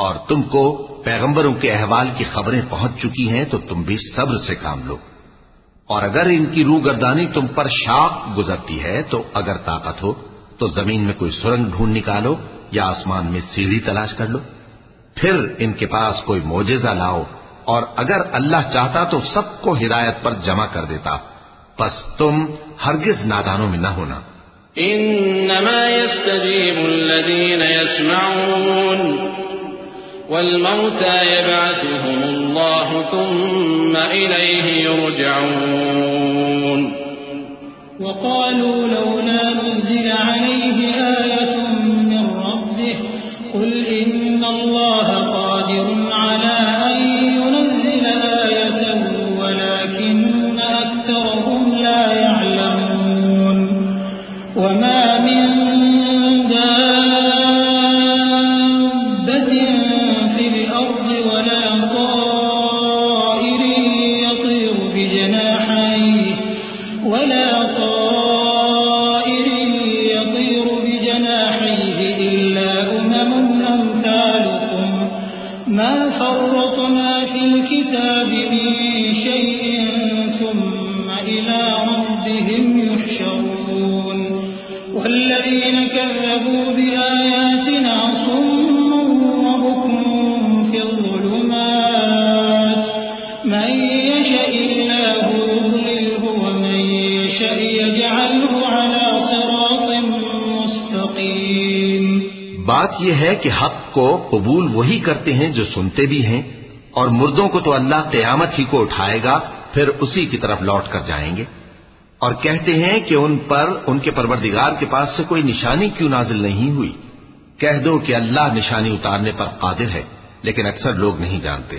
اور تم کو پیغمبروں کے احوال کی خبریں پہنچ چکی ہیں تو تم بھی صبر سے کام لو، اور اگر ان کی روگردانی تم پر شاق گزرتی ہے تو اگر طاقت ہو تو زمین میں کوئی سرنگ ڈھونڈ نکالو یا آسمان میں سیڑھی تلاش کر لو، پھر ان کے پاس کوئی معجزہ لاؤ، اور اگر اللہ چاہتا تو سب کو ہدایت پر جمع کر دیتا، پس تم ہرگز نادانوں میں نہ ہونا۔ انما يستجيب الذين يسمعون والموتى يبعثهم الله ثم إليه يرجعون۔ وقالوا لولا نزل عليه آية من ربه قل إن الله قادر على أن ينزل آية ولكن أكثرهم لا يعلمون۔ وما من دابة في الأرض ولا طائر يطير بجناحيه إلا أمثالكم ما فرطنا في الكتاب من شيء ثم إلى ربهم يحشرون۔ والذين كذبوا بآياتنا صم وبكم في الظلمات بات یہ ہے کہ حق کو قبول وہی کرتے ہیں جو سنتے بھی ہیں، اور مردوں کو تو اللہ قیامت ہی کو اٹھائے گا، پھر اسی کی طرف لوٹ کر جائیں گے۔ اور کہتے ہیں کہ ان پر ان کے پروردگار کے پاس سے کوئی نشانی کیوں نازل نہیں ہوئی؟ کہہ دو کہ اللہ نشانی اتارنے پر قادر ہے، لیکن اکثر لوگ نہیں جانتے۔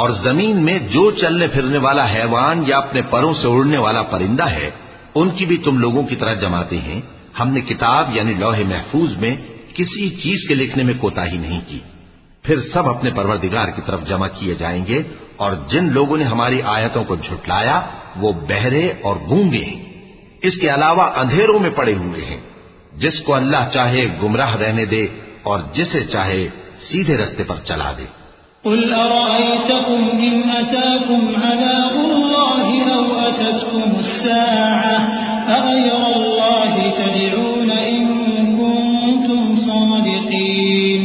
اور زمین میں جو چلنے پھرنے والا حیوان یا اپنے پروں سے اڑنے والا پرندہ ہے، ان کی بھی تم لوگوں کی طرح جماتے ہیں۔ ہم نے کتاب یعنی لوح محفوظ میں کسی چیز کے لکھنے میں کوتاہی نہیں کی۔ پھر سب اپنے پروردگار کی طرف جمع کیے جائیں گے، اور جن لوگوں نے ہماری آیتوں کو جھٹلایا وہ بہرے اور گونگے ہیں، اس کے علاوہ اندھیروں میں پڑے ہوئے ہیں۔ جس کو اللہ چاہے گمراہ رہنے دے اور جسے چاہے سیدھے رستے پر چلا دے۔ قل أرأيتكم إن أتاكم عذاب الله أو أتتكم الساعة أغير الله تدعون إن كنتم صادقين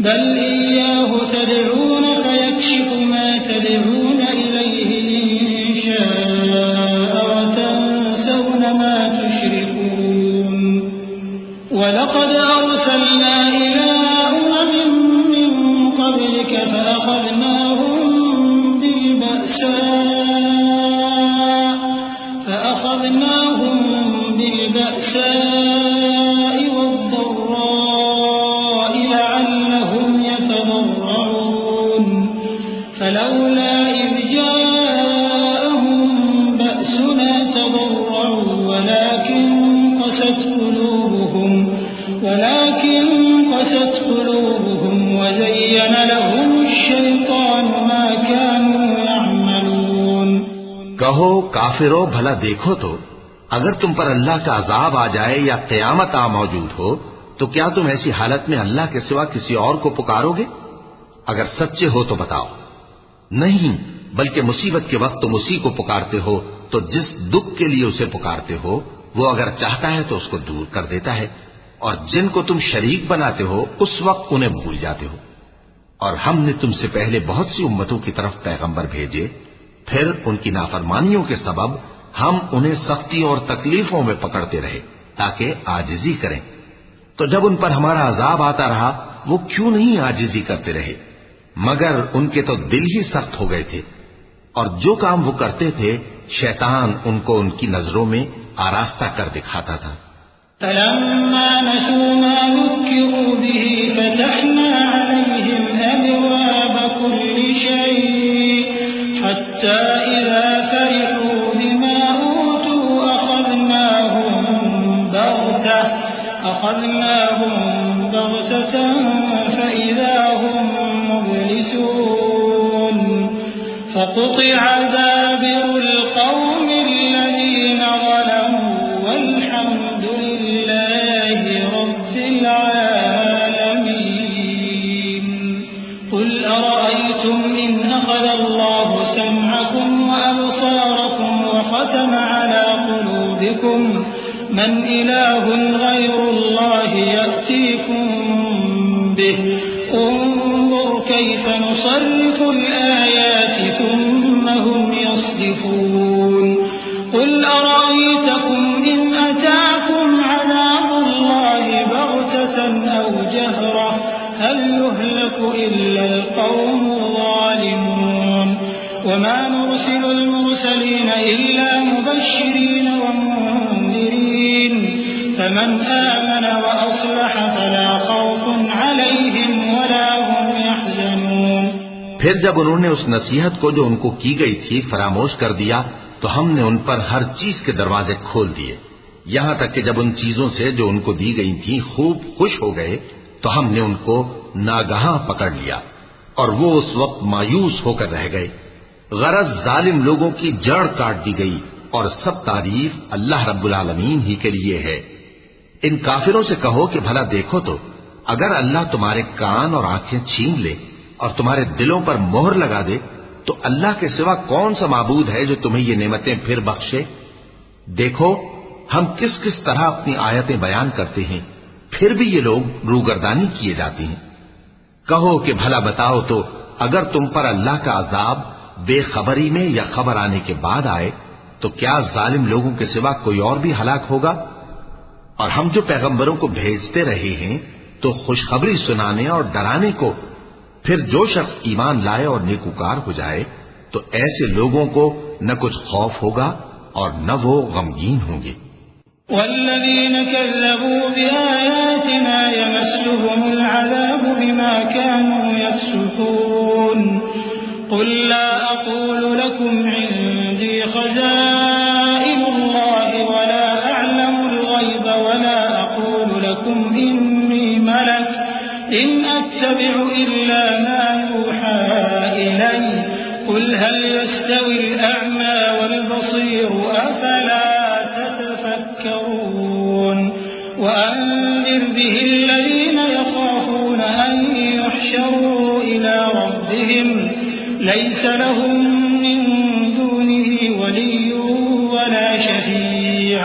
بل إياه تدعون فيكشف ما تدعون إليه إن شاء وتنسون ما تشركون ولقد أرسلنا إلى فأخذناهم بالبأساء والضراء لعلهم يتضرعون فلولا إذ جاءهم بأسنا تضرعوا ولكن قست قلوبهم وزين لهم الشيطان ما كانوا يعملون۔ کہو کافرو بھلا دیکھو تو اگر تم پر اللہ کا عذاب آ جائے یا قیامت آ موجود ہو تو کیا تم ایسی حالت میں اللہ کے سوا کسی اور کو پکارو گے؟ اگر سچے ہو تو بتاؤ۔ نہیں، بلکہ مصیبت کے وقت تم اسی کو پکارتے ہو، تو جس دکھ کے لیے اسے پکارتے ہو وہ اگر چاہتا ہے تو اس کو دور کر دیتا ہے، اور جن کو تم شریک بناتے ہو اس وقت انہیں بھول جاتے ہو۔ اور ہم نے تم سے پہلے بہت سی امتوں کی طرف پیغمبر بھیجے، پھر ان کی نافرمانیوں کے سبب ہم انہیں سختیوں اور تکلیفوں میں پکڑتے رہے تاکہ عاجزی کریں۔ تو جب ان پر ہمارا عذاب آتا رہا وہ کیوں نہیں عاجزی کرتے رہے؟ مگر ان کے تو دل ہی سخت ہو گئے تھے، اور جو کام وہ کرتے تھے شیطان ان کو ان کی نظروں میں آراستہ کر دکھاتا تھا۔ فلما نسوا ما ذكروا به فتحنا عليهم أبواب كل شيء حتى إذا فرحوا بما أوتوا أخذناهم بغتة فإذا هم مبلسون فقطع دابر القوم الذين ظلموا والحمد لله رب العالمين قل أرأيتم إن أخذ الله سمعكم وأبصاركم وختم على قلوبكم من إله غير الله يأتيكم به انظر كيف نصرف الآيات ثم هم يصدفون قل أرأيتكم إن أتاكم عذاب الله بغتة أو جهرة هل يهلك إلا القوم الظالمون وما نرسل المرسلين إلا مبشرين ومنذرين فمن آمن وأصلح فلا خوف عليهم ولا هم يحزنون۔ پھر جب انہوں نے اس نصیحت کو جو ان کو کی گئی تھی فراموش کر دیا تو ہم نے ان پر ہر چیز کے دروازے کھول دیے، یہاں تک کہ جب ان چیزوں سے جو ان کو دی گئی تھی خوب خوش ہو گئے تو ہم نے ان کو ناگہاں پکڑ لیا اور وہ اس وقت مایوس ہو کر رہ گئے۔ غرض ظالم لوگوں کی جڑ کاٹ دی گئی، اور سب تعریف اللہ رب العالمین ہی کے لیے ہے۔ ان کافروں سے کہو کہ بھلا دیکھو تو اگر اللہ تمہارے کان اور آنکھیں چھین لے اور تمہارے دلوں پر مہر لگا دے تو اللہ کے سوا کون سا معبود ہے جو تمہیں یہ نعمتیں پھر بخشے؟ دیکھو ہم کس کس طرح اپنی آیتیں بیان کرتے ہیں، پھر بھی یہ لوگ روگردانی کیے جاتے ہیں۔ کہو کہ بھلا بتاؤ تو اگر تم پر اللہ کا عذاب بے خبری میں یا خبر آنے کے بعد آئے تو کیا ظالم لوگوں کے سوا کوئی اور بھی ہلاک ہوگا؟ اور ہم جو پیغمبروں کو بھیجتے رہے ہیں تو خوشخبری سنانے اور ڈرانے کو، پھر جو شخص ایمان لائے اور نیکوکار ہو جائے تو ایسے لوگوں کو نہ کچھ خوف ہوگا اور نہ وہ غمگین ہوں گے۔ والذین کذبوا بآیاتنا یمسهم العذاب بما كانوا یفسقون قل لا اقول لكم عندي خزائن الله ولا اعلم الغیب ولا اقول لكم انی ملک ان اتبع الا ما يوحى الي قل هل يستوي الاعمى والبصير افلا تتفكرون وانذر به الذين يخافون ان يحشروا الى ربهم ليس لهم من دونه ولي ولا شفيع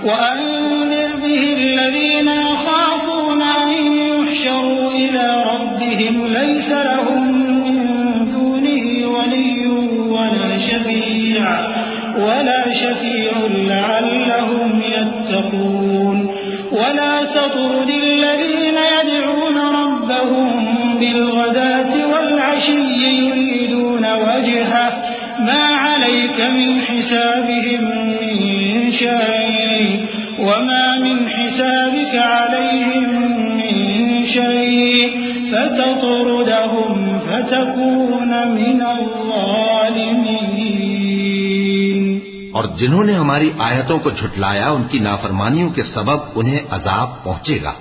وانذر به الذين يخافون ان يحشروا الى ربهم ليس لهم من دونه ولي ولا شفيع لعلهم يتقون ولا تطرد الذين يدعون ربهم بالغداة والعشي يريدون وجهه ما عليك من حسابهم من شيء وما من حسابك عليهم من شيء فتطردهم فتكون من الظالمين۔ اور جنہوں نے ہماری آیتوں کو جھٹلایا ان کی نافرمانیوں کے سبب انہیں عذاب پہنچے گا۔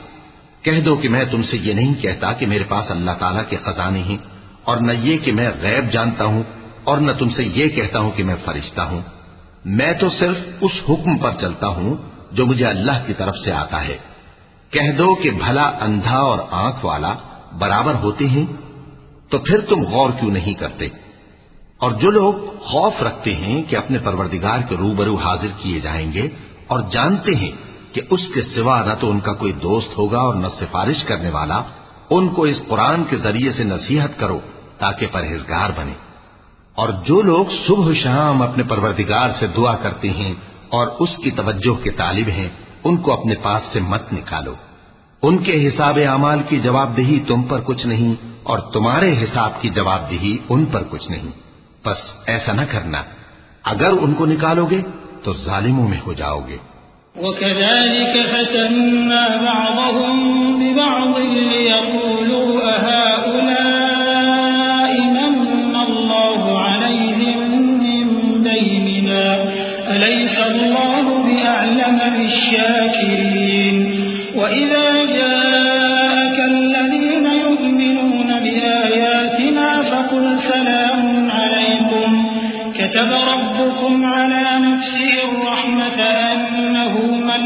کہہ دو کہ میں تم سے یہ نہیں کہتا کہ میرے پاس اللہ تعالیٰ کے خزانے ہیں، اور نہ یہ کہ میں غیب جانتا ہوں، اور نہ تم سے یہ کہتا ہوں کہ میں فرشتہ ہوں۔ میں تو صرف اس حکم پر چلتا ہوں جو مجھے اللہ کی طرف سے آتا ہے۔ کہہ دو کہ بھلا اندھا اور آنکھ والا برابر ہوتے ہیں؟ تو پھر تم غور کیوں نہیں کرتے؟ اور جو لوگ خوف رکھتے ہیں کہ اپنے پروردگار کے روبرو حاضر کیے جائیں گے اور جانتے ہیں کہ اس کے سوا نہ تو ان کا کوئی دوست ہوگا اور نہ سفارش کرنے والا، ان کو اس قرآن کے ذریعے سے نصیحت کرو تاکہ پرہیزگار بنے۔ اور جو لوگ صبح و شام اپنے پروردگار سے دعا کرتے ہیں اور اس کی توجہ کے طالب ہیں، ان کو اپنے پاس سے مت نکالو۔ ان کے حساب اعمال کی جواب دہی تم پر کچھ نہیں، اور تمہارے حساب کی جواب دہی ان پر کچھ نہیں۔ بس ایسا نہ کرنا، اگر ان کو نکالو گے تو ظالموں میں ہو جاؤ گے۔ وَكَذَلِكَ فَتَنَّا بَعْضَهُم بِبَعْضٍ لِيَقُولُوا أَهَٰؤُلَاءِ مَنَّ اللَّهُ عَلَيْهِم مِّن بَيْنِنَا أَلَيْسَ اللَّهُ بِأَعْلَمَ بِالشَّاكِرِينَ وَإِذَا جَاءَكَ الَّذِينَ يُؤْمِنُونَ بِآيَاتِنَا فَقُلْ سَلَامٌ عَلَيْكُمْ كتب ربكم على نفسه الرحمة أنه من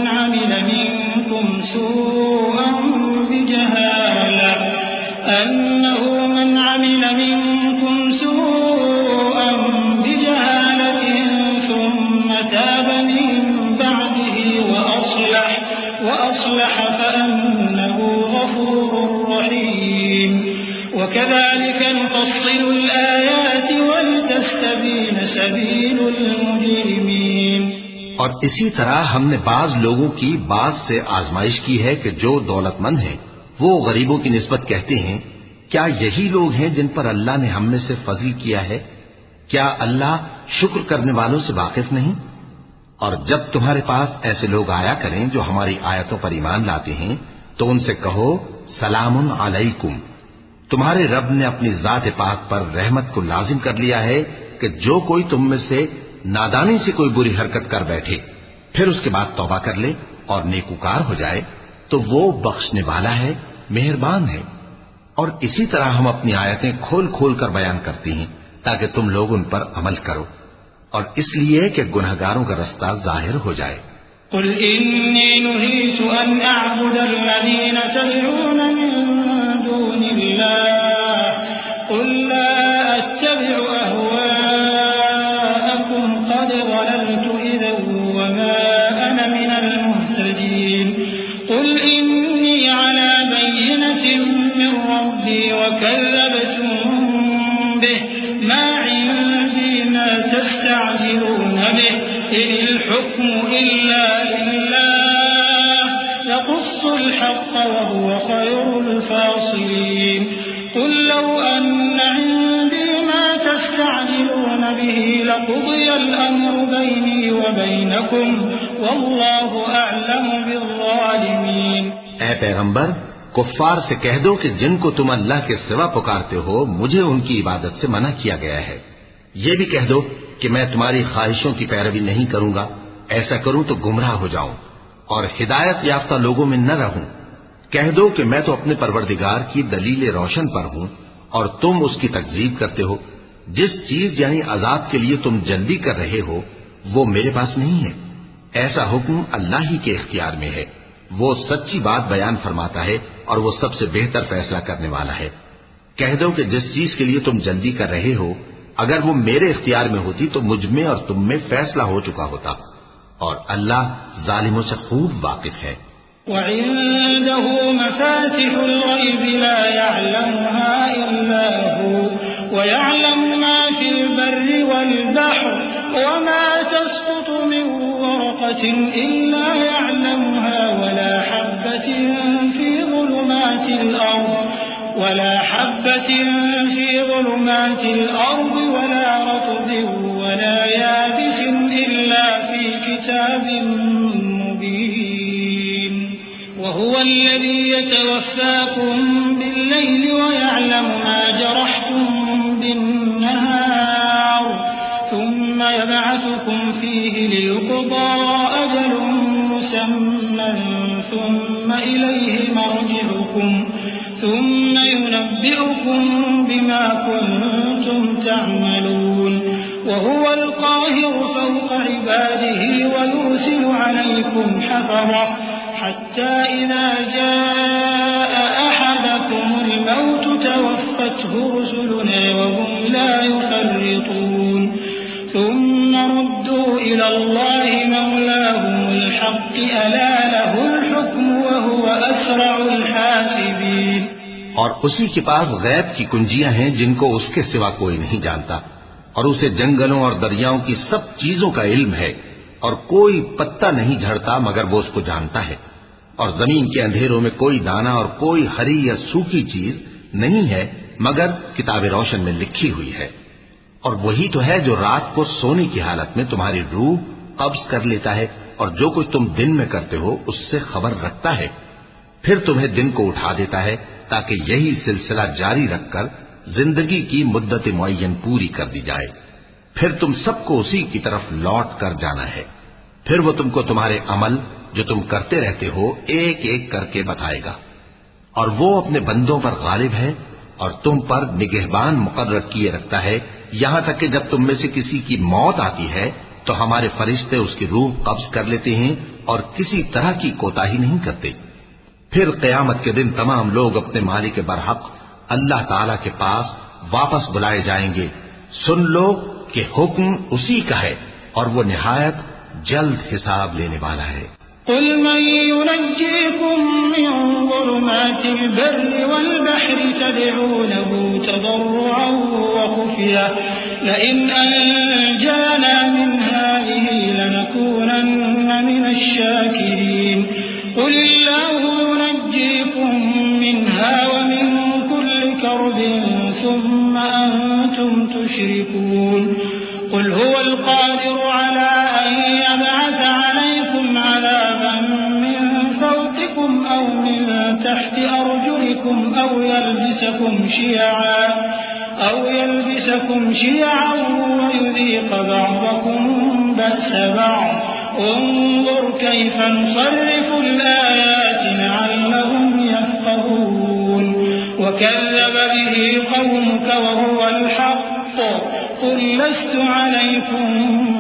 عمل منكم سوءا بجهالة ثم تاب من بعده وأصلح فأنه غفور رحيم وكذلك نفصل الآيات ولتستبين سبيل المجرمين۔ اور اسی طرح ہم نے بعض لوگوں کی بعض سے آزمائش کی ہے کہ جو دولت مند ہیں وہ غریبوں کی نسبت کہتے ہیں کیا یہی لوگ ہیں جن پر اللہ نے ہم میں سے فضل کیا ہے؟ کیا اللہ شکر کرنے والوں سے واقف نہیں؟ اور جب تمہارے پاس ایسے لوگ آیا کریں جو ہماری آیتوں پر ایمان لاتے ہیں تو ان سے کہو سلام علیکم، تمہارے رب نے اپنی ذات پاک پر رحمت کو لازم کر لیا ہے کہ جو کوئی تم میں سے نادانی سے کوئی بری حرکت کر بیٹھے پھر اس کے بعد توبہ کر لے اور نیکوکار ہو جائے تو وہ بخشنے والا ہے، مہربان ہے۔ اور اسی طرح ہم اپنی آیتیں کھول کھول کر بیان کرتی ہیں تاکہ تم لوگ ان پر عمل کرو، اور اس لیے کہ گنہگاروں کا رستہ ظاہر ہو جائے۔ قل انی نہیت ان اعبد الذین تدعون من دون اللہ قل لا اتبع اہواءکم قد ضللت اذا وما انا من المهتدین قل انی علی بینۃ من ربی وکذبتم به ما عندی ما تستعجلون به ان الحكم إلا لله يقص الحق وهو خير الفاصلين قل لو أن عندي ما تستعجلون به لقضي الأمر بيني وبينكم والله أعلم بالظالمين۔ اے پیغمبر، کفار سے کہہ دو کہ جن کو تم اللہ کے سوا پکارتے ہو مجھے ان کی عبادت سے منع کیا گیا ہے۔ یہ بھی کہہ دو کہ میں تمہاری خواہشوں کی پیروی نہیں کروں گا، ایسا کروں تو گمراہ ہو جاؤں اور ہدایت یافتہ لوگوں میں نہ رہوں۔ کہہ دو کہ میں تو اپنے پروردگار کی دلیل روشن پر ہوں اور تم اس کی تکذیب کرتے ہو۔ جس چیز یعنی عذاب کے لیے تم جلدی کر رہے ہو وہ میرے پاس نہیں ہے، ایسا حکم اللہ ہی کے اختیار میں ہے۔ وہ سچی بات بیان فرماتا ہے اور وہ سب سے بہتر فیصلہ کرنے والا ہے۔ کہہ دو کہ جس چیز کے لیے تم جلدی کر رہے ہو اگر وہ میرے اختیار میں ہوتی تو مجھ میں اور تم میں فیصلہ ہو چکا ہوتا، اور اللہ ظالموں سے خوب واقف ہے۔ وعنده مفاتح الغيب لا يعلمها إلا هو ويعلم ما في البر والبحر وما تسقط من ورقة إلا يعلمها ولا حبة في ظلمات الأرض ولا رطب ولا يابس إلا في كتاب مبين وهو الذي يتوفاكم بالليل ويعلم ما جرحتم بالنهار ثم يبعثكم فيه ليقضى أجل مسمى ثم إليه مرجعكم ثم ينبئكم بما كنتم تعملون وهو القاهر فوق عباده ويرسل عليكم حفظة حتى إذا جاء أحدكم الموت توفته رسلنا وهم لا يفرطون ثم ردوا إلى الله مولاهم الحق ألا له الحكم وهو أسرع الحاسبين۔ اور اسی کے پاس غیب کی کنجیاں ہیں جن کو اس کے سوا کوئی نہیں جانتا، اور اسے جنگلوں اور دریاؤں کی سب چیزوں کا علم ہے، اور کوئی پتا نہیں جھڑتا مگر وہ اس کو جانتا ہے، اور زمین کے اندھیروں میں کوئی دانہ اور کوئی ہری یا سوکھی چیز نہیں ہے مگر کتاب روشن میں لکھی ہوئی ہے۔ اور وہی تو ہے جو رات کو سونے کی حالت میں تمہاری روح قبض کر لیتا ہے اور جو کچھ تم دن میں کرتے ہو اس سے خبر رکھتا ہے، پھر تمہیں دن کو اٹھا دیتا ہے تاکہ یہی سلسلہ جاری رکھ کر زندگی کی مدت معین پوری کر دی جائے، پھر تم سب کو اسی کی طرف لوٹ کر جانا ہے، پھر وہ تم کو تمہارے عمل جو تم کرتے رہتے ہو ایک ایک کر کے بتائے گا، اور وہ اپنے بندوں پر غالب ہے اور تم پر نگہبان مقرر کیے رکھتا ہے، یہاں تک کہ جب تم میں سے کسی کی موت آتی ہے تو ہمارے فرشتے اس کی روح قبض کر لیتے ہیں اور کسی طرح کی کوتاہی نہیں کرتے۔ پھر قیامت کے دن تمام لوگ اپنے مالک برحق اللہ تعالی کے پاس واپس بلائے جائیں گے۔ سن لو کہ حکم اسی کا ہے اور وہ نہایت جلد حساب لینے والا ہے۔ قل من ينجيكم من ظلمات البر والبحر تدعونه تضرعا وخفيا لئن أنجانا من هذه لنكونن من الشاكرين قل الله ينجيكم منها ومن كل كرب ثم أنتم تشركون قل هو القادر على أن يبعث عليكم عذابا من فوقكم أو من تحت أرجلكم أو يلبسكم شيعا ويذيق بعضكم بأس بعض انظر كيف نصرف الآيات لعلهم يفقهون وكذب به قومك وهو الحق قل لست عليكم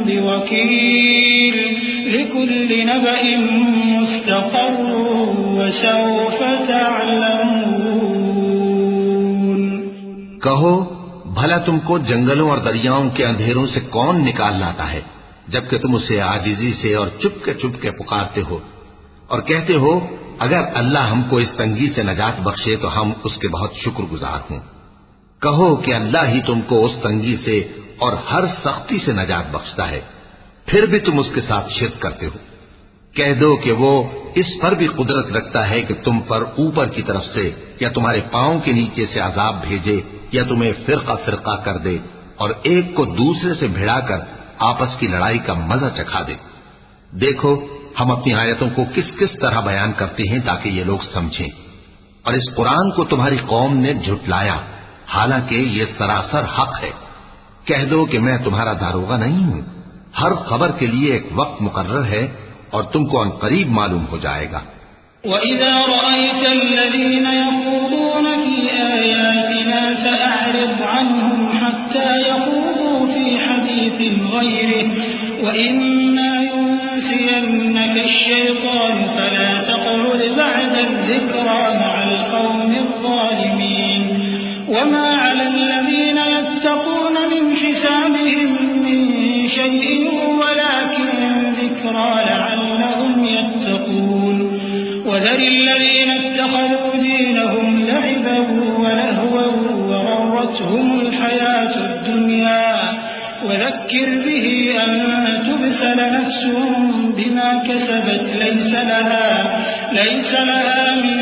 بوكيل لكل نبأ مستقر وسوف تعلمون۔ کہو بھلا تم کو جنگلوں اور دریاؤں کے اندھیروں سے کون نکال لاتا ہے جبکہ تم اسے عاجزی سے اور چپ کے پکارتے ہو اور کہتے ہو اگر اللہ ہم کو اس تنگی سے نجات بخشے تو ہم اس کے بہت شکر گزار ہوں۔ کہو کہ اللہ ہی تم کو اس تنگی سے اور ہر سختی سے نجات بخشتا ہے، پھر بھی تم اس کے ساتھ شرک کرتے ہو۔ کہہ دو کہ وہ اس پر بھی قدرت رکھتا ہے کہ تم پر اوپر کی طرف سے یا تمہارے پاؤں کے نیچے سے عذاب بھیجے یا تمہیں فرقہ فرقہ کر دے اور ایک کو دوسرے سے بھڑا کر آپس کی لڑائی کا مزہ چکھا دے۔ دیکھو ہم اپنی آیتوں کو کس کس طرح بیان کرتے ہیں تاکہ یہ لوگ سمجھیں، اور اس قرآن کو تمہاری قوم نے جھٹلایا حالانکہ یہ سراسر حق ہے۔ کہہ دو کہ میں تمہارا داروغہ نہیں ہوں، ہر خبر کے لیے ایک وقت مقرر ہے اور تم کو ان قریب معلوم ہو جائے گا۔ وَإِذَا رَأَيْتَ الَّذِينَ يَخُوضُونَ فِي آيَاتِنَا فَأَعْرِضْ عَنْهُمْ حَتَّى يَخُوضُوا فِي حَدِيثٍ غَيْرِهِ وَإِمَّا يُنسِيَنَّكَ الشَّيْطَانُ فَلَا تَقْعُدْ بَعْدَ الذِّكْرَى مَعَ الْقَوْمِ الظَّالِمِينَ وَمَا عَلَى الَّذِينَ يَتَّقُونَ مِنْ حِسَابِهِمْ مِنْ شَيْءٍ وَلَكِنْ ذِكْرَى لَعَلَّهُمْ يَتَّقُونَ وَذَرِ الَّذِينَ اتَّخَذُوا دِينَهُمْ لَعِبًا وَلَهْوًا وَغَرَّتْهُمُ الْحَيَاةُ الدُّنْيَا وَذَكِّرْ بِهِ أَن تُبْسَلَ نَفْسٌ بِمَا كَسَبَتْ لَيْسَ لَهَا مِن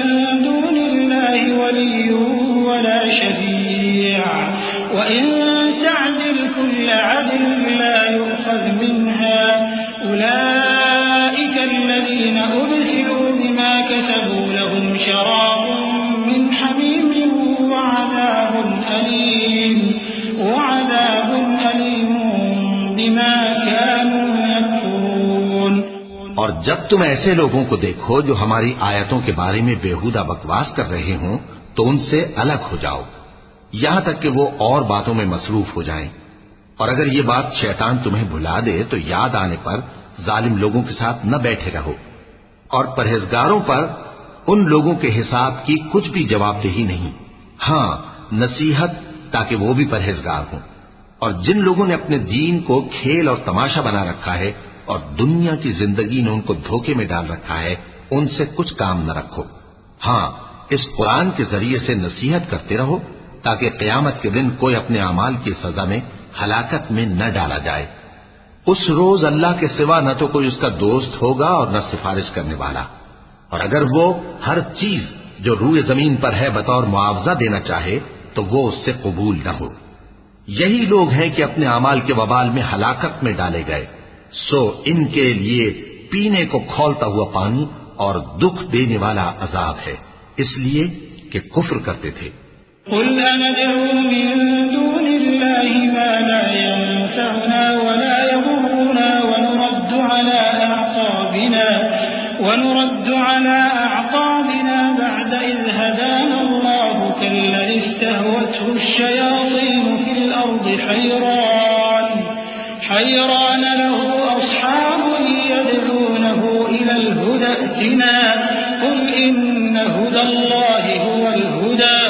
دُونِ اللَّهِ وَلِيٌّ وَلَا شَفِيعٌ وَإِن تَعْدِلْ كُلَّ عَدْلٍ لَّا يُؤْخَذْ مِنْهَا أُولَئِكَ الَّذِينَ أُبْسِلُوا بِمَا كَسَبُوا لَهُمْ شَرَابٌ مِّنْ حَمِيمٍ وَعَذَابٌ أَلِيمٌ بِمَا كَانُوا يَكْفُرُونَ۔ اور جب تم ایسے لوگوں کو دیکھو جو ہماری آیتوں کے بارے میں بےہودہ بکواس کر رہے ہوں تو ان سے الگ ہو جاؤ یہاں تک کہ وہ اور باتوں میں مصروف ہو جائیں، اور اگر یہ بات شیطان تمہیں بھلا دے تو یاد آنے پر ظالم لوگوں کے ساتھ نہ بیٹھے رہو، اور پرہیزگاروں پر ان لوگوں کے حساب کی کچھ بھی جواب دہی نہیں، ہاں نصیحت تاکہ وہ بھی پرہیزگار ہوں۔ اور جن لوگوں نے اپنے دین کو کھیل اور تماشا بنا رکھا ہے اور دنیا کی زندگی نے ان کو دھوکے میں ڈال رکھا ہے، ان سے کچھ کام نہ رکھو، ہاں اس قرآن کے ذریعے سے نصیحت کرتے رہو تاکہ قیامت کے دن کوئی اپنے اعمال کی سزا میں ہلاکت میں نہ ڈالا جائے۔ اس روز اللہ کے سوا نہ تو کوئی اس کا دوست ہوگا اور نہ سفارش کرنے والا، اور اگر وہ ہر چیز جو روئے زمین پر ہے بطور معاوضہ دینا چاہے تو وہ اس سے قبول نہ ہو۔ یہی لوگ ہیں کہ اپنے اعمال کے وبال میں ہلاکت میں ڈالے گئے، سو ان کے لیے پینے کو کھولتا ہوا پانی اور دکھ دینے والا عذاب ہے، اس لیے کہ کفر کرتے تھے۔ قل أندعو من دون الله ما لا ينفعنا ولا يضرنا ونرد على أعقابنا بعد إذ هدانا الله كالذي استهوته الشياطين في الأرض حيران له أصحاب يدعونه إلى الهدى ائتنا قل إن هدى الله هو الهدى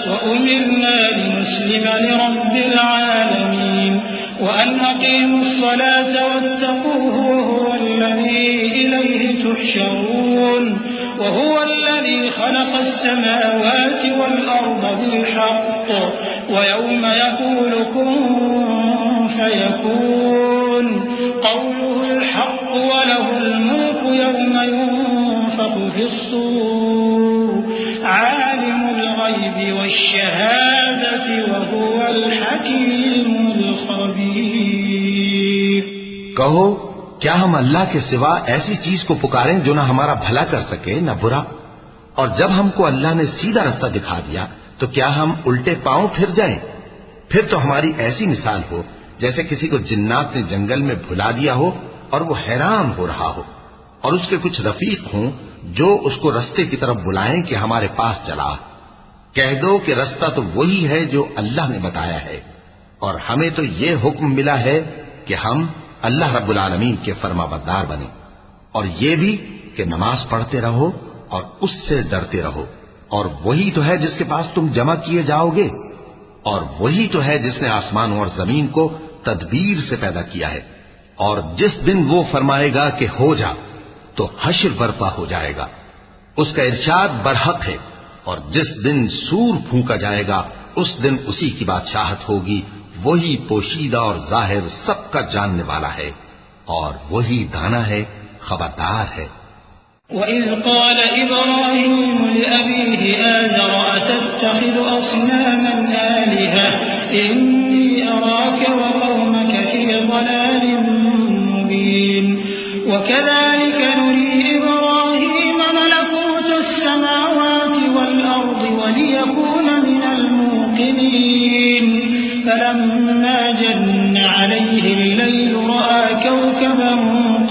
وأمرنا لنسلم لرب العالمين وأن أقيموا الصلاة واتقوه وهو الذي إليه تحشرون وهو الذي خلق السماوات والأرض بالحق ويوم يقول كن فيكون قوله الحق وله الملك يوم ينفخ في الصور عالم الغيب والشهادة وهو الحكيم الخبير۔ کہو کیا ہم اللہ کے سوا ایسی چیز کو پکاریں جو نہ ہمارا بھلا کر سکے نہ برا؟ اور جب ہم کو اللہ نے سیدھا رستہ دکھا دیا تو کیا ہم الٹے پاؤں پھر جائیں؟ پھر تو ہماری ایسی مثال ہو جیسے کسی کو جنات نے جنگل میں بھلا دیا ہو اور وہ حیران ہو رہا ہو، اور اس کے کچھ رفیق ہوں جو اس کو رستے کی طرف بلائیں کہ ہمارے پاس چلا۔ کہہ دو کہ رستہ تو وہی ہے جو اللہ نے بتایا ہے، اور ہمیں تو یہ حکم ملا ہے کہ ہم اللہ رب العالمین کے فرما بردار بنیں، اور یہ بھی کہ نماز پڑھتے رہو اور اس سے ڈرتے رہو، اور وہی تو ہے جس کے پاس تم جمع کیے جاؤ گے، اور وہی تو ہے جس نے آسمان اور زمین کو تدبیر سے پیدا کیا ہے، اور جس دن وہ فرمائے گا کہ ہو جا تو حشر برپا ہو جائے گا، اس کا ارشاد برحق ہے، اور جس دن سور پھونکا جائے گا اس دن اسی کی بادشاہت ہوگی، وہی پوشیدہ اور ظاہر سب کا جاننے والا ہے، اور وہی دانا ہے، خبردار ہے۔ وَإِذْ قَالَ إِبْرَاهِيمُ لِأَبِيهِ آزَرَ أَتَتَّخِذُ أَصْنَامًا آلِهَةً إِنِّي أَرَاكَ وَقَوْمَكَ فِي ضَلَالٍ مُّبِينٍ وَكَذَلِكَ نُرِي إِبْرَاهِيمَ مَلَكُوتَ السَّمَاوَاتِ وَالْأَرْضِ وَلِيَكُونَ مِنَ الْمُوقِنِينَ فَلَمَّا جَنَّ عَلَيْهِ اللَّيْلُ رَأَىٰ كَوْكَبًا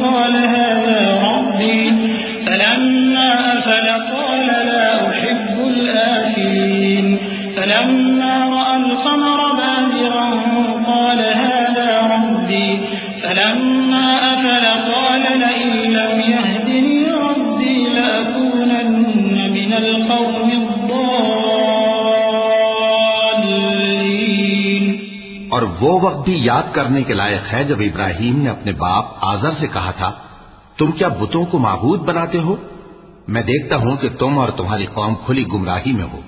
قَالَ هَٰذَا رَبِّي فلما أفل قال لا أحب الآفلين فلما رأى القمر بازغا قال هذا ربي فلما أفل قال لئن لم يهدني ربي لأكونن من القوم الضالين. اور وہ وقت بھی یاد کرنے کے لائق ہے جب ابراہیم نے اپنے باپ آزر سے کہا تھا تم کیا بتوں کو معبود بناتے ہو؟ میں دیکھتا ہوں کہ تم اور تمہاری قوم کھلی گمراہی میں ہو.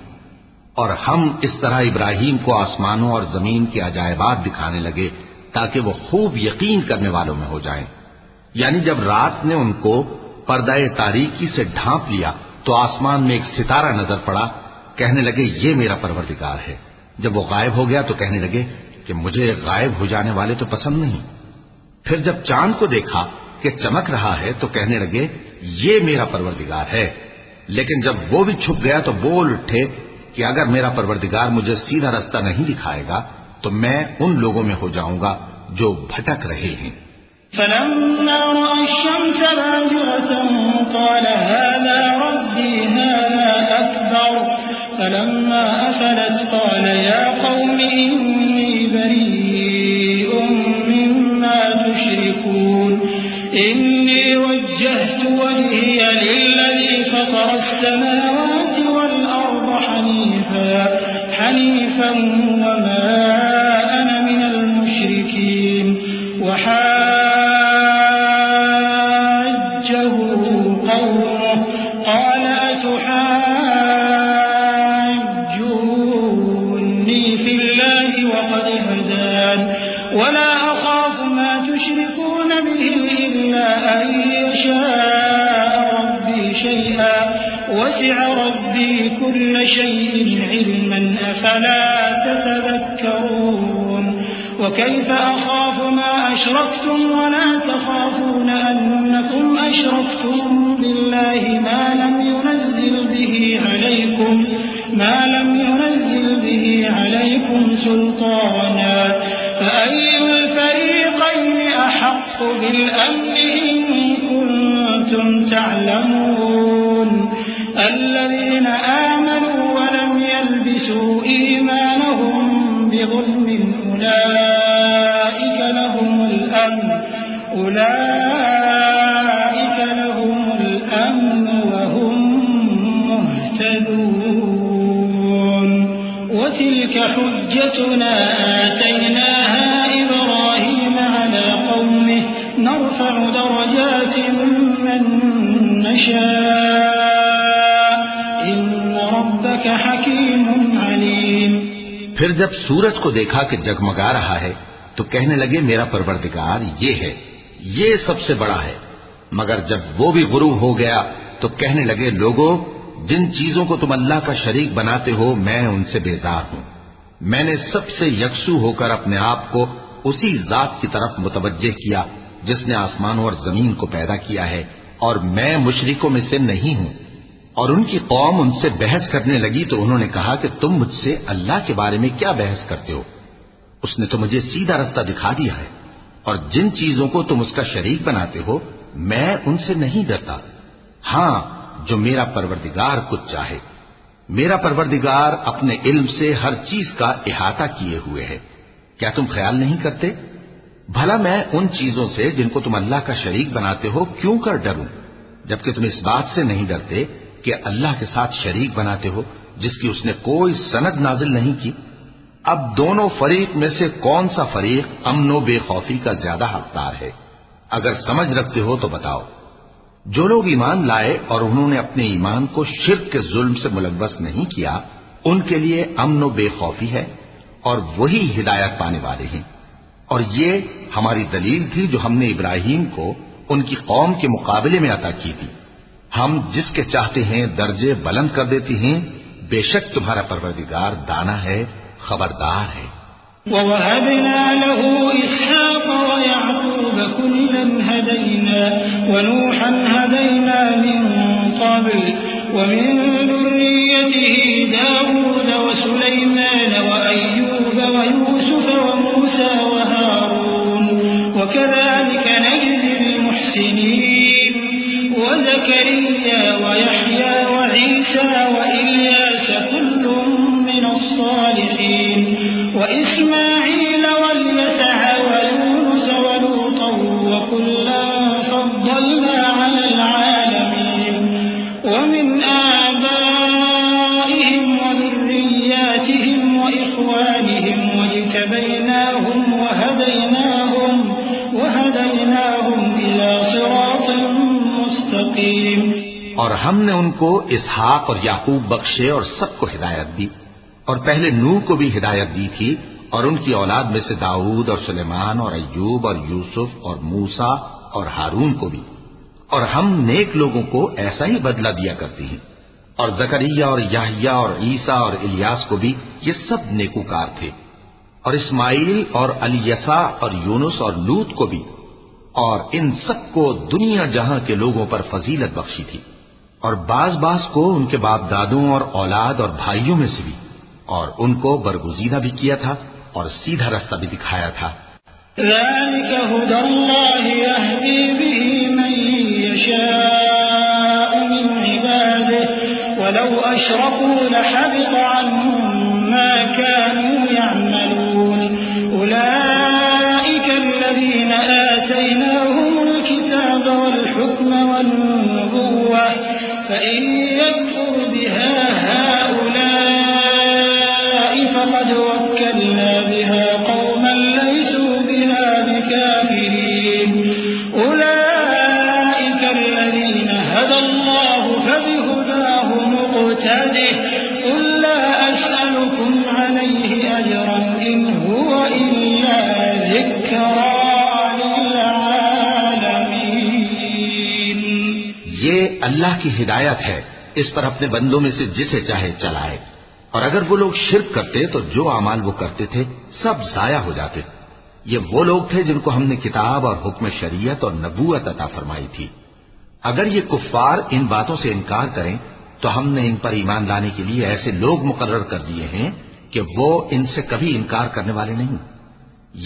اور ہم اس طرح ابراہیم کو آسمانوں اور زمین کے عجائبات دکھانے لگے تاکہ وہ خوب یقین کرنے والوں میں ہو جائیں. یعنی جب رات نے ان کو پردہ تاریکی سے ڈھانپ لیا تو آسمان میں ایک ستارہ نظر پڑا. کہنے لگے یہ میرا پروردگار ہے. جب وہ غائب ہو گیا تو کہنے لگے کہ مجھے غائب ہو جانے والے تو پسند نہیں. پھر جب چاند کو دیکھا کہ چمک رہا ہے تو کہنے لگے یہ میرا پروردگار ہے. لیکن جب وہ بھی چھپ گیا تو بول اٹھے کہ اگر میرا پروردگار مجھے سیدھا رستہ نہیں دکھائے گا تو میں ان لوگوں میں ہو جاؤں گا جو بھٹک رہے ہیں. فلما رأى الشمس بازغة قال هذا ربي هذا أكبر فلما أفلت قال يا قوم إني بريء مما تشركون إني وجهت وجهي للذي فطر السماوات والأرض حنيفا وما أنا من المشركين. وحاجه قومه قال أتحاجوني في الله وقد هدان ولا أخاف ما تشركون به إلا أن يشاء ربي شيئا وسع ربي كل شيء علما أفلا تتذكرون. وكيف أخاف ما أشركتم ولا تخافون أنكم أشركتم بالله ما لم ينزل به عليكم سلطانا فأي الفريقين أحق بالأمن إن كنتم تعلمون. الذين آمنوا ولم يلبسوا إيمانهم بظلم أولئك لهم الأمن وهم مهتدون. وتلك حجتنا آتيناها إبراهيم على قومه نرفع درجات من نشاء إن ربك حكيم عليم. پھر جب سورج کو دیکھا کہ جگمگا رہا ہے تو کہنے لگے میرا پروردگار یہ ہے، یہ سب سے بڑا ہے. مگر جب وہ بھی غروب ہو گیا تو کہنے لگے لوگو جن چیزوں کو تم اللہ کا شریک بناتے ہو میں ان سے بیزار ہوں. میں نے سب سے یکسو ہو کر اپنے آپ کو اسی ذات کی طرف متوجہ کیا جس نے آسمانوں اور زمین کو پیدا کیا ہے اور میں مشرکوں میں سے نہیں ہوں. اور ان کی قوم ان سے بحث کرنے لگی تو انہوں نے کہا کہ تم مجھ سے اللہ کے بارے میں کیا بحث کرتے ہو؟ اس نے تو مجھے سیدھا رستہ دکھا دیا ہے اور جن چیزوں کو تم اس کا شریک بناتے ہو میں ان سے نہیں ڈرتا. ہاں جو میرا پروردگار کچھ چاہے. میرا پروردگار اپنے علم سے ہر چیز کا احاطہ کیے ہوئے ہے. کیا تم خیال نہیں کرتے؟ بھلا میں ان چیزوں سے جن کو تم اللہ کا شریک بناتے ہو کیوں کر ڈروں جبکہ تم اس بات سے نہیں ڈرتے کہ اللہ کے ساتھ شریک بناتے ہو جس کی اس نے کوئی سند نازل نہیں کی. اب دونوں فریق میں سے کون سا فریق امن و بے خوفی کا زیادہ حقدار ہے؟ اگر سمجھ رکھتے ہو تو بتاؤ. جو لوگ ایمان لائے اور انہوں نے اپنے ایمان کو شرک کے ظلم سے ملوث نہیں کیا ان کے لیے امن و بے خوفی ہے اور وہی ہدایت پانے والے ہیں. اور یہ ہماری دلیل تھی جو ہم نے ابراہیم کو ان کی قوم کے مقابلے میں عطا کی تھی. ہم جس کے چاہتے ہیں درجے بلند کر دیتی ہیں، بے شک تمہارا پروردگار دانا ہے، خبردار ہے۔ وَوَهَبْنَا لَهُ إِسْحَاقَ وَيَعْقُوبَ كُلًّا هَدَيْنَا وَنُوحًا هَدَيْنَا مِن قَبْلُ وَمِن ذُرِّيَّتِهِ دَاوُودَ وَسُلَيْمَانَ وَأَيُّوبَ وَيُوسُفَ وَمُوسَى وَهَارُونَ وَكَذَلِكَ نَجْزِي الْمُحْسِنِينَ وَزَكَرِيَّا وَيَحْيَى وَعِيسَى وَإِلْيَاسَ كُلٌّ مِّنَ الصَّالِحِينَ وإسماعيل واليسع ويونس ولوطا وكلا فضلنا على العالمين ومن آبائهم وذرياتهم وإخوانهم واجتبيناهم وهديناهم إلى صراط مستقيم۔ اور ہم نے ان کو اسحاق اور یعقوب بخشے اور سب کو ہدایت دی، اور پہلے نوح کو بھی ہدایت دی تھی، اور ان کی اولاد میں سے داؤد اور سلیمان اور ایوب اور یوسف اور موسیٰ اور ہارون کو بھی، اور ہم نیک لوگوں کو ایسا ہی بدلہ دیا کرتے ہیں۔ اور زکریا اور یحییٰ اور عیسیٰ اور الیاس کو بھی، یہ سب نیکوکار تھے، اور اسماعیل اور الیسع اور یونس اور لوط کو بھی، اور ان سب کو دنیا جہاں کے لوگوں پر فضیلت بخشی تھی، اور بعض کو ان کے باپ دادوں اور اولاد اور بھائیوں میں سے بھی، اور ان کو برگزیدہ بھی کیا تھا اور سیدھا رستہ بھی دکھایا تھا۔ ذلك هدى الله يهدي به من يشاء من عباده ولو أشركوا لحبط عنهم ما كانوا يعملون أولئك الذين آتيناهم الكتاب والحكم والنبوة فإن يكفر بها هؤلاء فقد وكلنا بها قوما ليسوا بها بكافرين أولئك الذين هدى الله فبهداه مقتده قل لا أسألكم عليه أجرا إن هو إلا ذكرى للعالمين۔ یہ اللہ کی ہدایت ہے، اس پر اپنے بندوں میں سے جسے چاہے چلائے، اور اگر وہ لوگ شرک کرتے تو جو اعمال وہ کرتے تھے سب ضائع ہو جاتے۔ یہ وہ لوگ تھے جن کو ہم نے کتاب اور حکم شریعت اور نبوت عطا فرمائی تھی۔ اگر یہ کفار ان باتوں سے انکار کریں تو ہم نے ان پر ایمان لانے کے لیے ایسے لوگ مقرر کر دیے ہیں کہ وہ ان سے کبھی انکار کرنے والے نہیں۔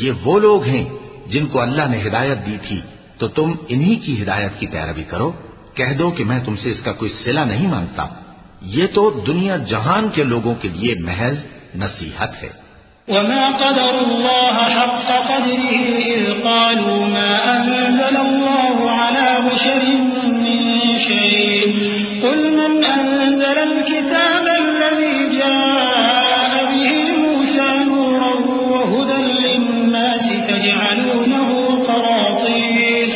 یہ وہ لوگ ہیں جن کو اللہ نے ہدایت دی تھی، تو تم انہی کی ہدایت کی پیروی کرو۔ کہہ دو کہ میں تم سے اس کا کوئی صلہ نہیں مانگتا، یہ تو دنیا جہان کے لوگوں کے لیے محض نصیحت ہے۔ وما قدر الله حق قدره إذ قالوا ما أنزل الله على بشر من شيء قل من أنزل الكتاب الذي جاء به موسى نورا وهدى للناس تجعلونه قراطيس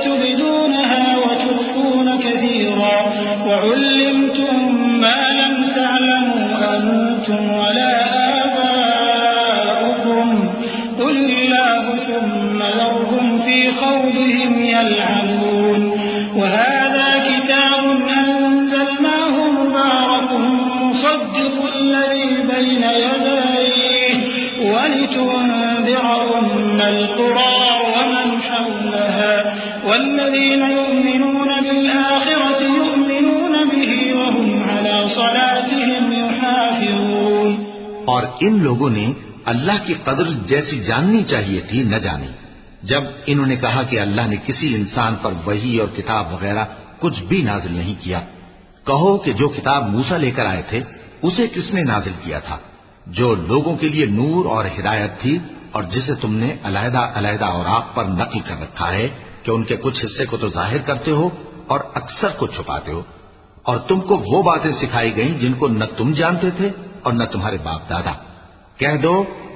تبدونها وتخفون كثيرا وعلمتم ما لم تعلموا أنتم ولا آباؤكم قل الله ثم ذرهم في خوضهم يلعبون وهذا كتاب أنزلناه مبارك مصدق الذي بين يديه ولتنذر أم القرى ومن حولها والذين يؤمنون بالآخرة يؤمنون به وهم على صلاتهم يحافظون۔ اور ان لوگوں نے اللہ کی قدر جیسی جاننی چاہیے تھی نہ جانی، جب انہوں نے کہا کہ اللہ نے کسی انسان پر وحی اور کتاب وغیرہ کچھ بھی نازل نہیں کیا۔ کہو کہ جو کتاب موسیٰ لے کر آئے تھے اسے کس نے نازل کیا تھا، جو لوگوں کے لیے نور اور ہدایت تھی، اور جسے تم نے علیحدہ علیحدہ اوراق پر نقل کر رکھا ہے کہ ان کے کچھ حصے کو تو ظاہر کرتے ہو اور اکثر کو چھپاتے ہو، اور تم کو وہ باتیں سکھائی گئیں جن کو نہ تم جانتے تھے اور نہ تمہارے باپ دادا۔ کہہ دو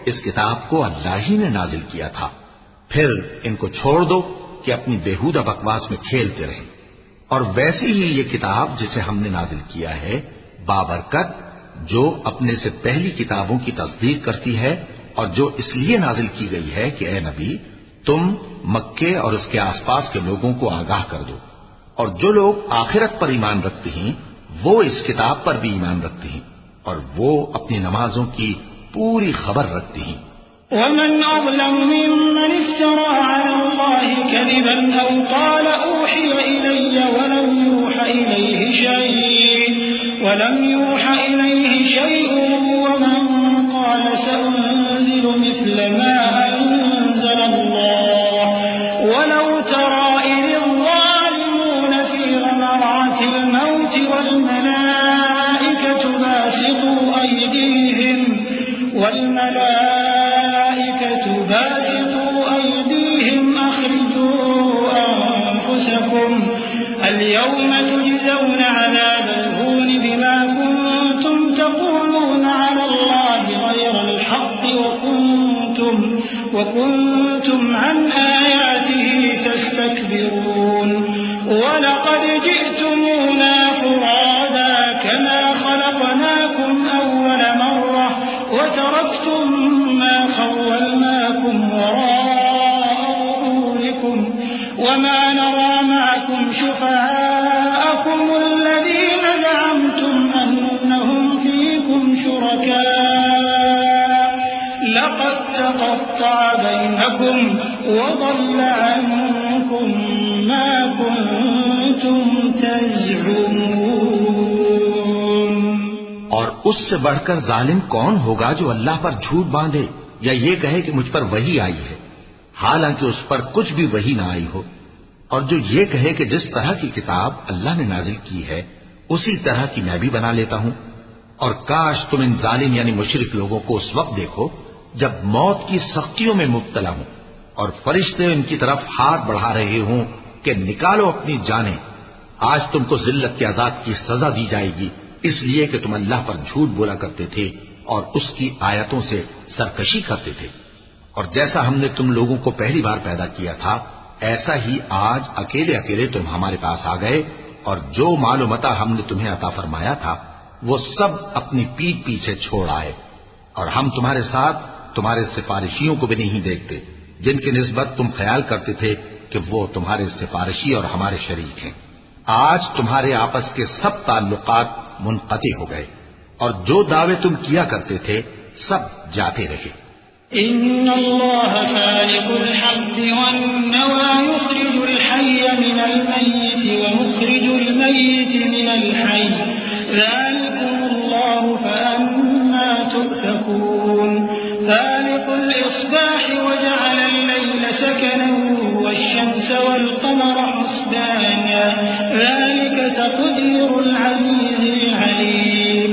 اس کتاب کو اللہ ہی نے نازل کیا تھا، پھر ان کو چھوڑ دو کہ اپنی بےہودہ بکواس میں کھیلتے رہیں۔ اور ویسی ہی یہ کتاب جسے ہم نے نازل کیا ہے بابرکت، جو اپنے سے پہلی کتابوں کی تصدیق کرتی ہے، اور جو اس لیے نازل کی گئی ہے کہ اے نبی تم مکے اور اس کے آس پاس کے لوگوں کو آگاہ کر دو، اور جو لوگ آخرت پر ایمان رکھتے ہیں وہ اس کتاب پر بھی ایمان رکھتے ہیں، اور وہ اپنی نمازوں کی پوری خبر رکھتے ہیں۔ ومن أظلم ممن افترى على الله كذبا أو قال أوحي إلي ولم يوحى إليه شيء ومن قال سأنزل مثل ما أنزل الله ولو ترى إذ الظالمون في غمرات الموت والملائكة باسطوا أيديهم أخرجوا أنفسكم اليوم تجزون عذاب الهون بما كنتم تقولون على الله غير الحق وكنتم عن آياته تستكبرون ولقد جئتمونا فرادا كما خلقناكم أول مرة وتركتم ما خولناكم وراء ظهوركم وما نرى معكم شفعاءكم الذين زعمتم أنهم فيكم شركاء لقد تقطع بينكم وضل عنكم ما كنتم تزعمون۔ اور اس سے بڑھ کر ظالم کون ہوگا جو اللہ پر جھوٹ باندھے یا یہ کہے کہ مجھ پر وحی آئی ہے حالانکہ اس پر کچھ بھی وحی نہ آئی ہو، اور جو یہ کہے کہ جس طرح کی کتاب اللہ نے نازل کی ہے اسی طرح کی میں بھی بنا لیتا ہوں۔ اور کاش تم ان ظالم یعنی مشرک لوگوں کو اس وقت دیکھو جب موت کی سختیوں میں مبتلا ہوں اور فرشتے ان کی طرف ہاتھ بڑھا رہے ہوں کہ نکالو اپنی جانیں، آج تم کو ذلت کے عذاب کی سزا دی جائے گی اس لیے کہ تم اللہ پر جھوٹ بولا کرتے تھے اور اس کی آیتوں سے سرکشی کرتے تھے۔ اور جیسا ہم نے تم لوگوں کو پہلی بار پیدا کیا تھا ایسا ہی آج اکیلے اکیلے تم ہمارے پاس آ گئے، اور جو مال و متاع ہم نے تمہیں عطا فرمایا تھا وہ سب اپنی پیٹھ پیچھے چھوڑ آئے، اور ہم تمہارے ساتھ تمہارے سفارشیوں کو بھی نہیں دیکھتے جن کی نسبت تم خیال کرتے تھے کہ وہ تمہارے سفارشی اور ہمارے شریک ہیں۔ آج تمہارے آپس کے سب تعلقات منقطع ہو گئے اور جو دعوے تم کیا کرتے تھے سب جاتے رہے۔ إن الله فالق الحب والنوى يخرج الحي من الميت ومخرج الميت من الحي ذلكم الله فأنا تؤفكون فالق الإصباح وجعل الليل سكنا والشمس والقمر حسبانا ذلك تقدير العزيز العليم۔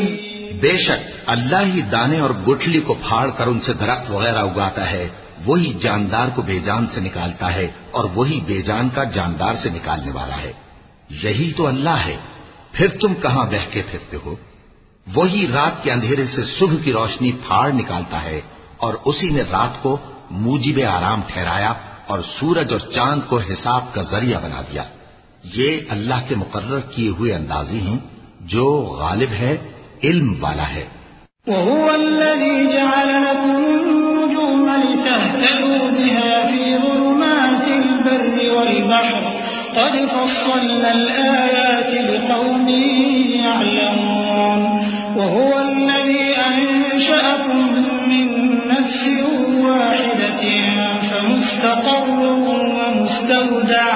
بے شک اللہ ہی دانے اور گٹھلی کو پھاڑ کر ان سے درخت وغیرہ اگاتا ہے، وہی جاندار کو بے جان سے نکالتا ہے اور وہی بے جان کا جاندار سے نکالنے والا ہے۔ یہی تو اللہ ہے، پھر تم کہاں بہہ کے پھرتے ہو؟ وہی رات کے اندھیرے سے صبح کی روشنی پھاڑ نکالتا ہے، اور اسی نے رات کو موجب آرام ٹھہرایا اور سورج اور چاند کو حساب کا ذریعہ بنا دیا۔ یہ اللہ کے مقرر کیے ہوئے اندازی ہیں جو غالب ہے، علم والا ہے۔ وهو الذي جعل لكم النجوم لتهتدوا بها في ظلمات البر والبحر قد فصلنا الآيات لقوم يعلمون وهو الذي أنشأكم من نفس واحدة فمستقر ومستودع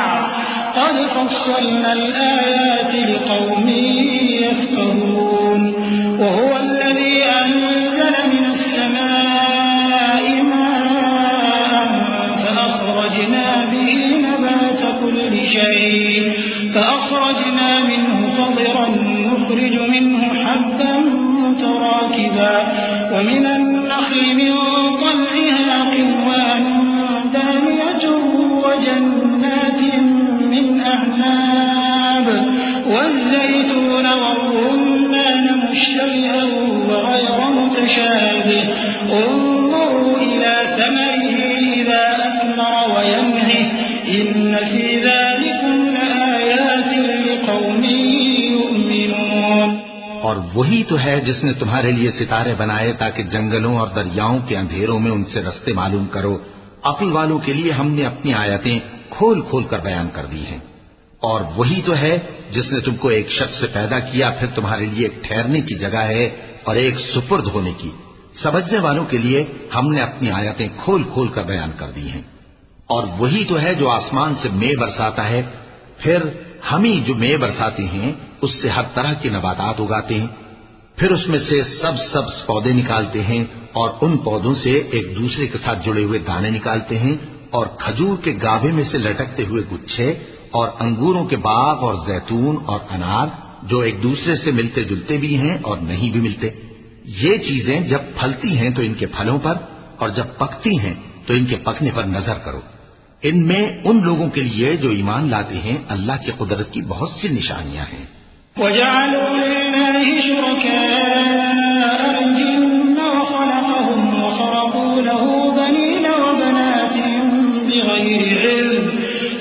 قد فصلنا الآيات لقوم يفقهون وهو الذي أنزل من السماء ماء فأخرجنا به نبات كل شيء فأخرجنا منه خضرا نخرج منه حبا متراكبا ومن النخل من طلعها قنوان دانية وجنات من أعناب والزيتون والرمان مشتبها وغير متشابه انظروا إلى ثمره إذا أثمر وينعه إن في ذلكم لآيات لقوم يؤمنون۔ اور وہی تو ہے جس نے تمہارے لیے ستارے بنائے تاکہ جنگلوں اور دریاؤں کے اندھیروں میں ان سے رستے معلوم کرو، عقل والوں کے لیے ہم نے اپنی آیتیں کھول کھول کر بیان کر دی ہیں، اور وہی تو ہے جس نے تم کو ایک شخص سے پیدا کیا، پھر تمہارے لیے ایک ٹھہرنے کی جگہ ہے اور ایک سپرد ہونے کی۔ سمجھنے والوں کے لیے ہم نے اپنی آیتیں کھول کھول کر بیان کر دی ہیں، اور وہی تو ہے جو آسمان سے مے برساتا ہے، پھر ہم ہی جو مے برساتے ہیں اس سے ہر طرح کے نباتات اگاتے ہیں، پھر اس میں سے سبز پودے نکالتے ہیں اور ان پودوں سے ایک دوسرے کے ساتھ جڑے ہوئے دانے نکالتے ہیں، اور کھجور کے گاھے میں سے لٹکتے ہوئے گچھے، اور انگوروں کے باغ اور زیتون اور انار جو ایک دوسرے سے ملتے جلتے بھی ہیں اور نہیں بھی ملتے۔ یہ چیزیں جب پھلتی ہیں تو ان کے پھلوں پر، اور جب پکتی ہیں تو ان کے پکنے پر نظر کرو۔ ان میں ان لوگوں کے لیے جو ایمان لاتے ہیں اللہ کی قدرت کی بہت سی نشانیاں ہیں۔ وَجَعَلُوا لِلَّهِ شُرَكَاءَ الْجِنَّ وَخَلَقَهُمْ وَخَرَقُوا لَهُ بَنِينَ وَبَنَاتٍ بِغَيْرِ عِلْمٍ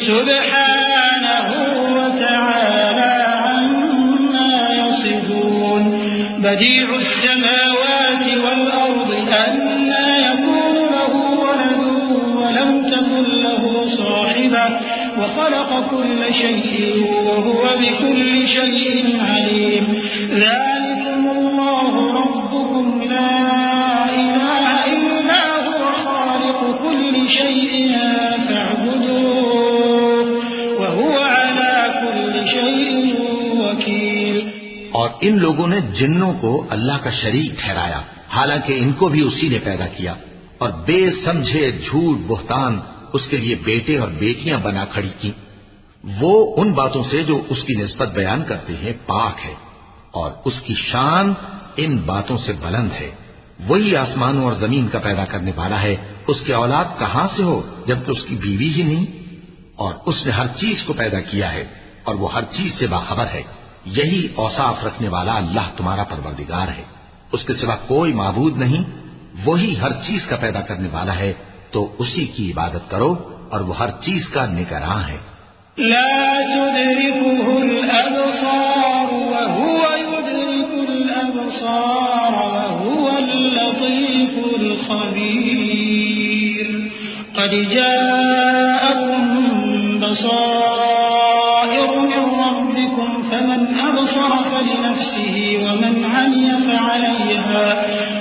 سُبْحَانَهُ وَتَعَالَى عَمَّا يَصِفُونَ بَدِيعُ السَّمَاوَاتِ وَالْأَرْضِ أَنَّىٰ يَكُونُ لَهُ وَلَدٌ وَلَمْ تَكُن لَّهُ صَاحِبَةٌ وَخَلَقَ كُلَّ شَيْءٍ وَهُوَ بِكُلِّ شَيْءٍ عَلِيمٌ ذَٰلِكُمُ اللَّهُ رَبُّكُمْ لَا إِلَٰهَ إِلَّا هُوَ خَالِقُ كُلِّ شَيْءٍ فَاعْبُدُوهُ وَهُوَ عَلَىٰ كُلِّ شَيْءٍ وَكِيلٌ۔ اور ان لوگوں نے جنوں کو اللہ کا شریک ٹھہرایا، حالانکہ ان کو بھی اسی نے پیدا کیا، اور بے سمجھے جھوٹ بہتان اس کے لیے بیٹے اور بیٹیاں بنا کھڑی کی۔ وہ ان باتوں سے جو اس کی نسبت بیان کرتے ہیں پاک ہے، اور اس کی شان ان باتوں سے بلند ہے۔ وہی آسمانوں اور زمین کا پیدا کرنے والا ہے، اس کی اولاد کہاں سے ہو جبکہ اس کی بیوی ہی نہیں؟ اور اس نے ہر چیز کو پیدا کیا ہے اور وہ ہر چیز سے باخبر ہے۔ یہی اوصاف رکھنے والا اللہ تمہارا پروردگار ہے، اس کے سوا کوئی معبود نہیں۔ وہی ہر چیز کا پیدا کرنے والا ہے، تو اسی کی عبادت کرو، اور وہ ہر چیز کا نگراں ہے۔ لا تدركه الأبصار وهو يدرك الأبصار وهو اللطيف الخبير قد جاءكم بصائر من ربكم فمن أبصر فلنفسه ومن عمي فعليها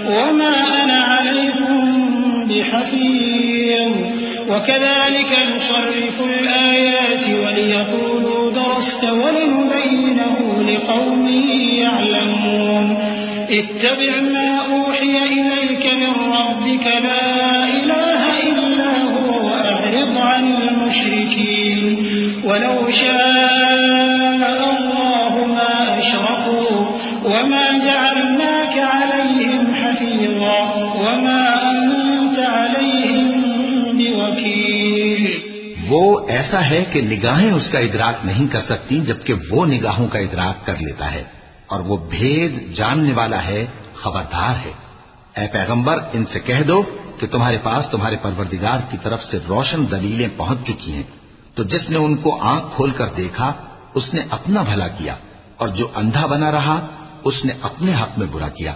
وما أنا عليكم بحفيظ وكذلك نصرف الآيات وليقولوا درست ولنبينه لقوم يعلمون اتبع ما أوحي إليك من ربك لا إله إلا هو وأعرض عن المشركين ولو شاء الله ما أشركوا وما جعلناك عليهم حفيظا وما أنت عليهم بوكيل۔ وہ ایسا ہے کہ نگاہیں اس کا ادراک نہیں کر سکتی جبکہ وہ نگاہوں کا ادراک کر لیتا ہے، اور وہ بھید جاننے والا ہے، خبردار ہے۔ اے پیغمبر ان سے کہہ دو کہ تمہارے پاس تمہارے پروردگار کی طرف سے روشن دلیلیں پہنچ چکی ہیں، تو جس نے ان کو آنکھ کھول کر دیکھا اس نے اپنا بھلا کیا، اور جو اندھا بنا رہا اس نے اپنے حق میں برا کیا،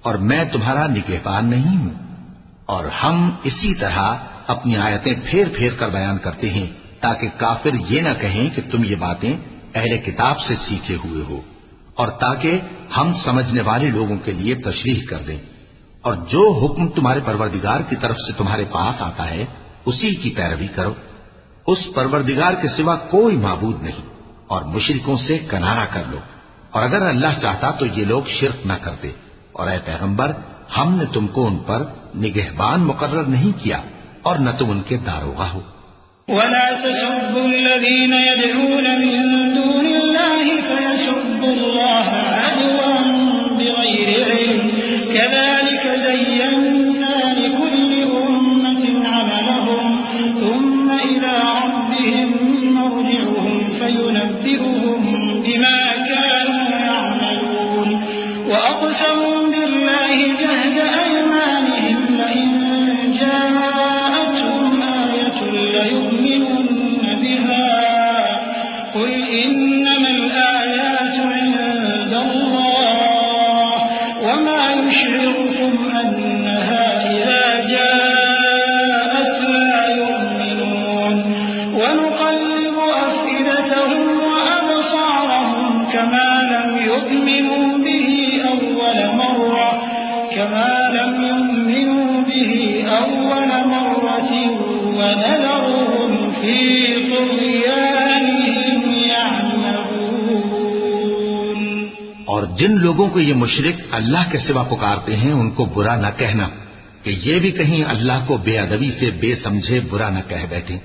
اور میں تمہارا نگہبان نہیں ہوں۔ اور ہم اسی طرح اپنی آیتیں پھیر پھیر کر بیان کرتے ہیں تاکہ کافر یہ نہ کہیں کہ تم یہ باتیں اہل کتاب سے سیکھے ہوئے ہو، اور تاکہ ہم سمجھنے والے لوگوں کے لیے تشریح کر دیں۔ اور جو حکم تمہارے پروردگار کی طرف سے تمہارے پاس آتا ہے اسی کی پیروی کرو، اس پروردگار کے سوا کوئی معبود نہیں، اور مشرکوں سے کنارہ کر لو، اور اگر اللہ چاہتا تو یہ لوگ شرک نہ کرتے۔ اور اے پیغمبر ہم نے تم کو ان پر نگہبان مقرر نہیں کیا اور نہ تم ان کے داروغہ ہو۔ ولا تسبوا الذين يدعون من دون الله فيسبوا الله عدوا بغير علم كذلك زينا لكل أمة عملهم ثم إلى ربهم مرجعهم فينبئهم بما كانوا يعملون وأقسموا بالله جهد أيمانهم لئن جاءتهم آية ليؤمنن بها قل إنما الآيات عند الله وما يشعركم أنها إذا جاءت لا كما لم يؤمنوا به أول مرة ونذرهم في طغيانهم يعمهون. اور جن لوگوں کو یہ مشرک اللہ کے سوا پکارتے ہیں ان کو برا نہ کہنا کہ یہ بھی کہیں اللہ کو بے ادبی سے بے سمجھے برا نہ کہہ بیٹھے.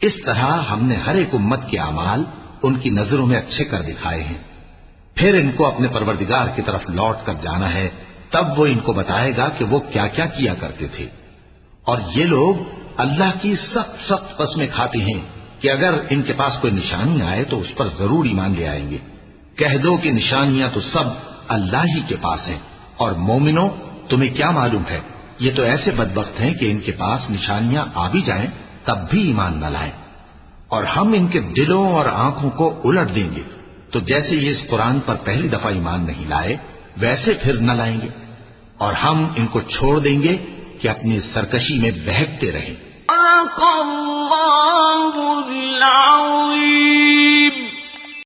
اس طرح ہم نے ہر ایک امت کے اعمال ان کی نظروں میں اچھے کر دکھائے ہیں. پھر ان کو اپنے پروردگار کی طرف لوٹ کر جانا ہے، تب وہ ان کو بتائے گا کہ وہ کیا کیا کیا کرتے تھے. اور یہ لوگ اللہ کی سخت سخت قسمیں کھاتے ہیں کہ اگر ان کے پاس کوئی نشانی آئے تو اس پر ضرور ایمان لے آئیں گے. کہہ دو کہ نشانیاں تو سب اللہ ہی کے پاس ہیں، اور مومنوں تمہیں کیا معلوم ہے یہ تو ایسے بدبخت ہیں کہ ان کے پاس نشانیاں آ بھی جائیں تب بھی ایمان نہ لائیں. اور ہم ان کے دلوں اور آنکھوں کو الٹ دیں گے تو جیسے یہ اس قرآن پر پہلی دفعہ ایمان نہیں لائے ویسے پھر نہ لائیں گے، اور ہم ان کو چھوڑ دیں گے کہ اپنی سرکشی میں بہکتے رہیں. صدق اللہ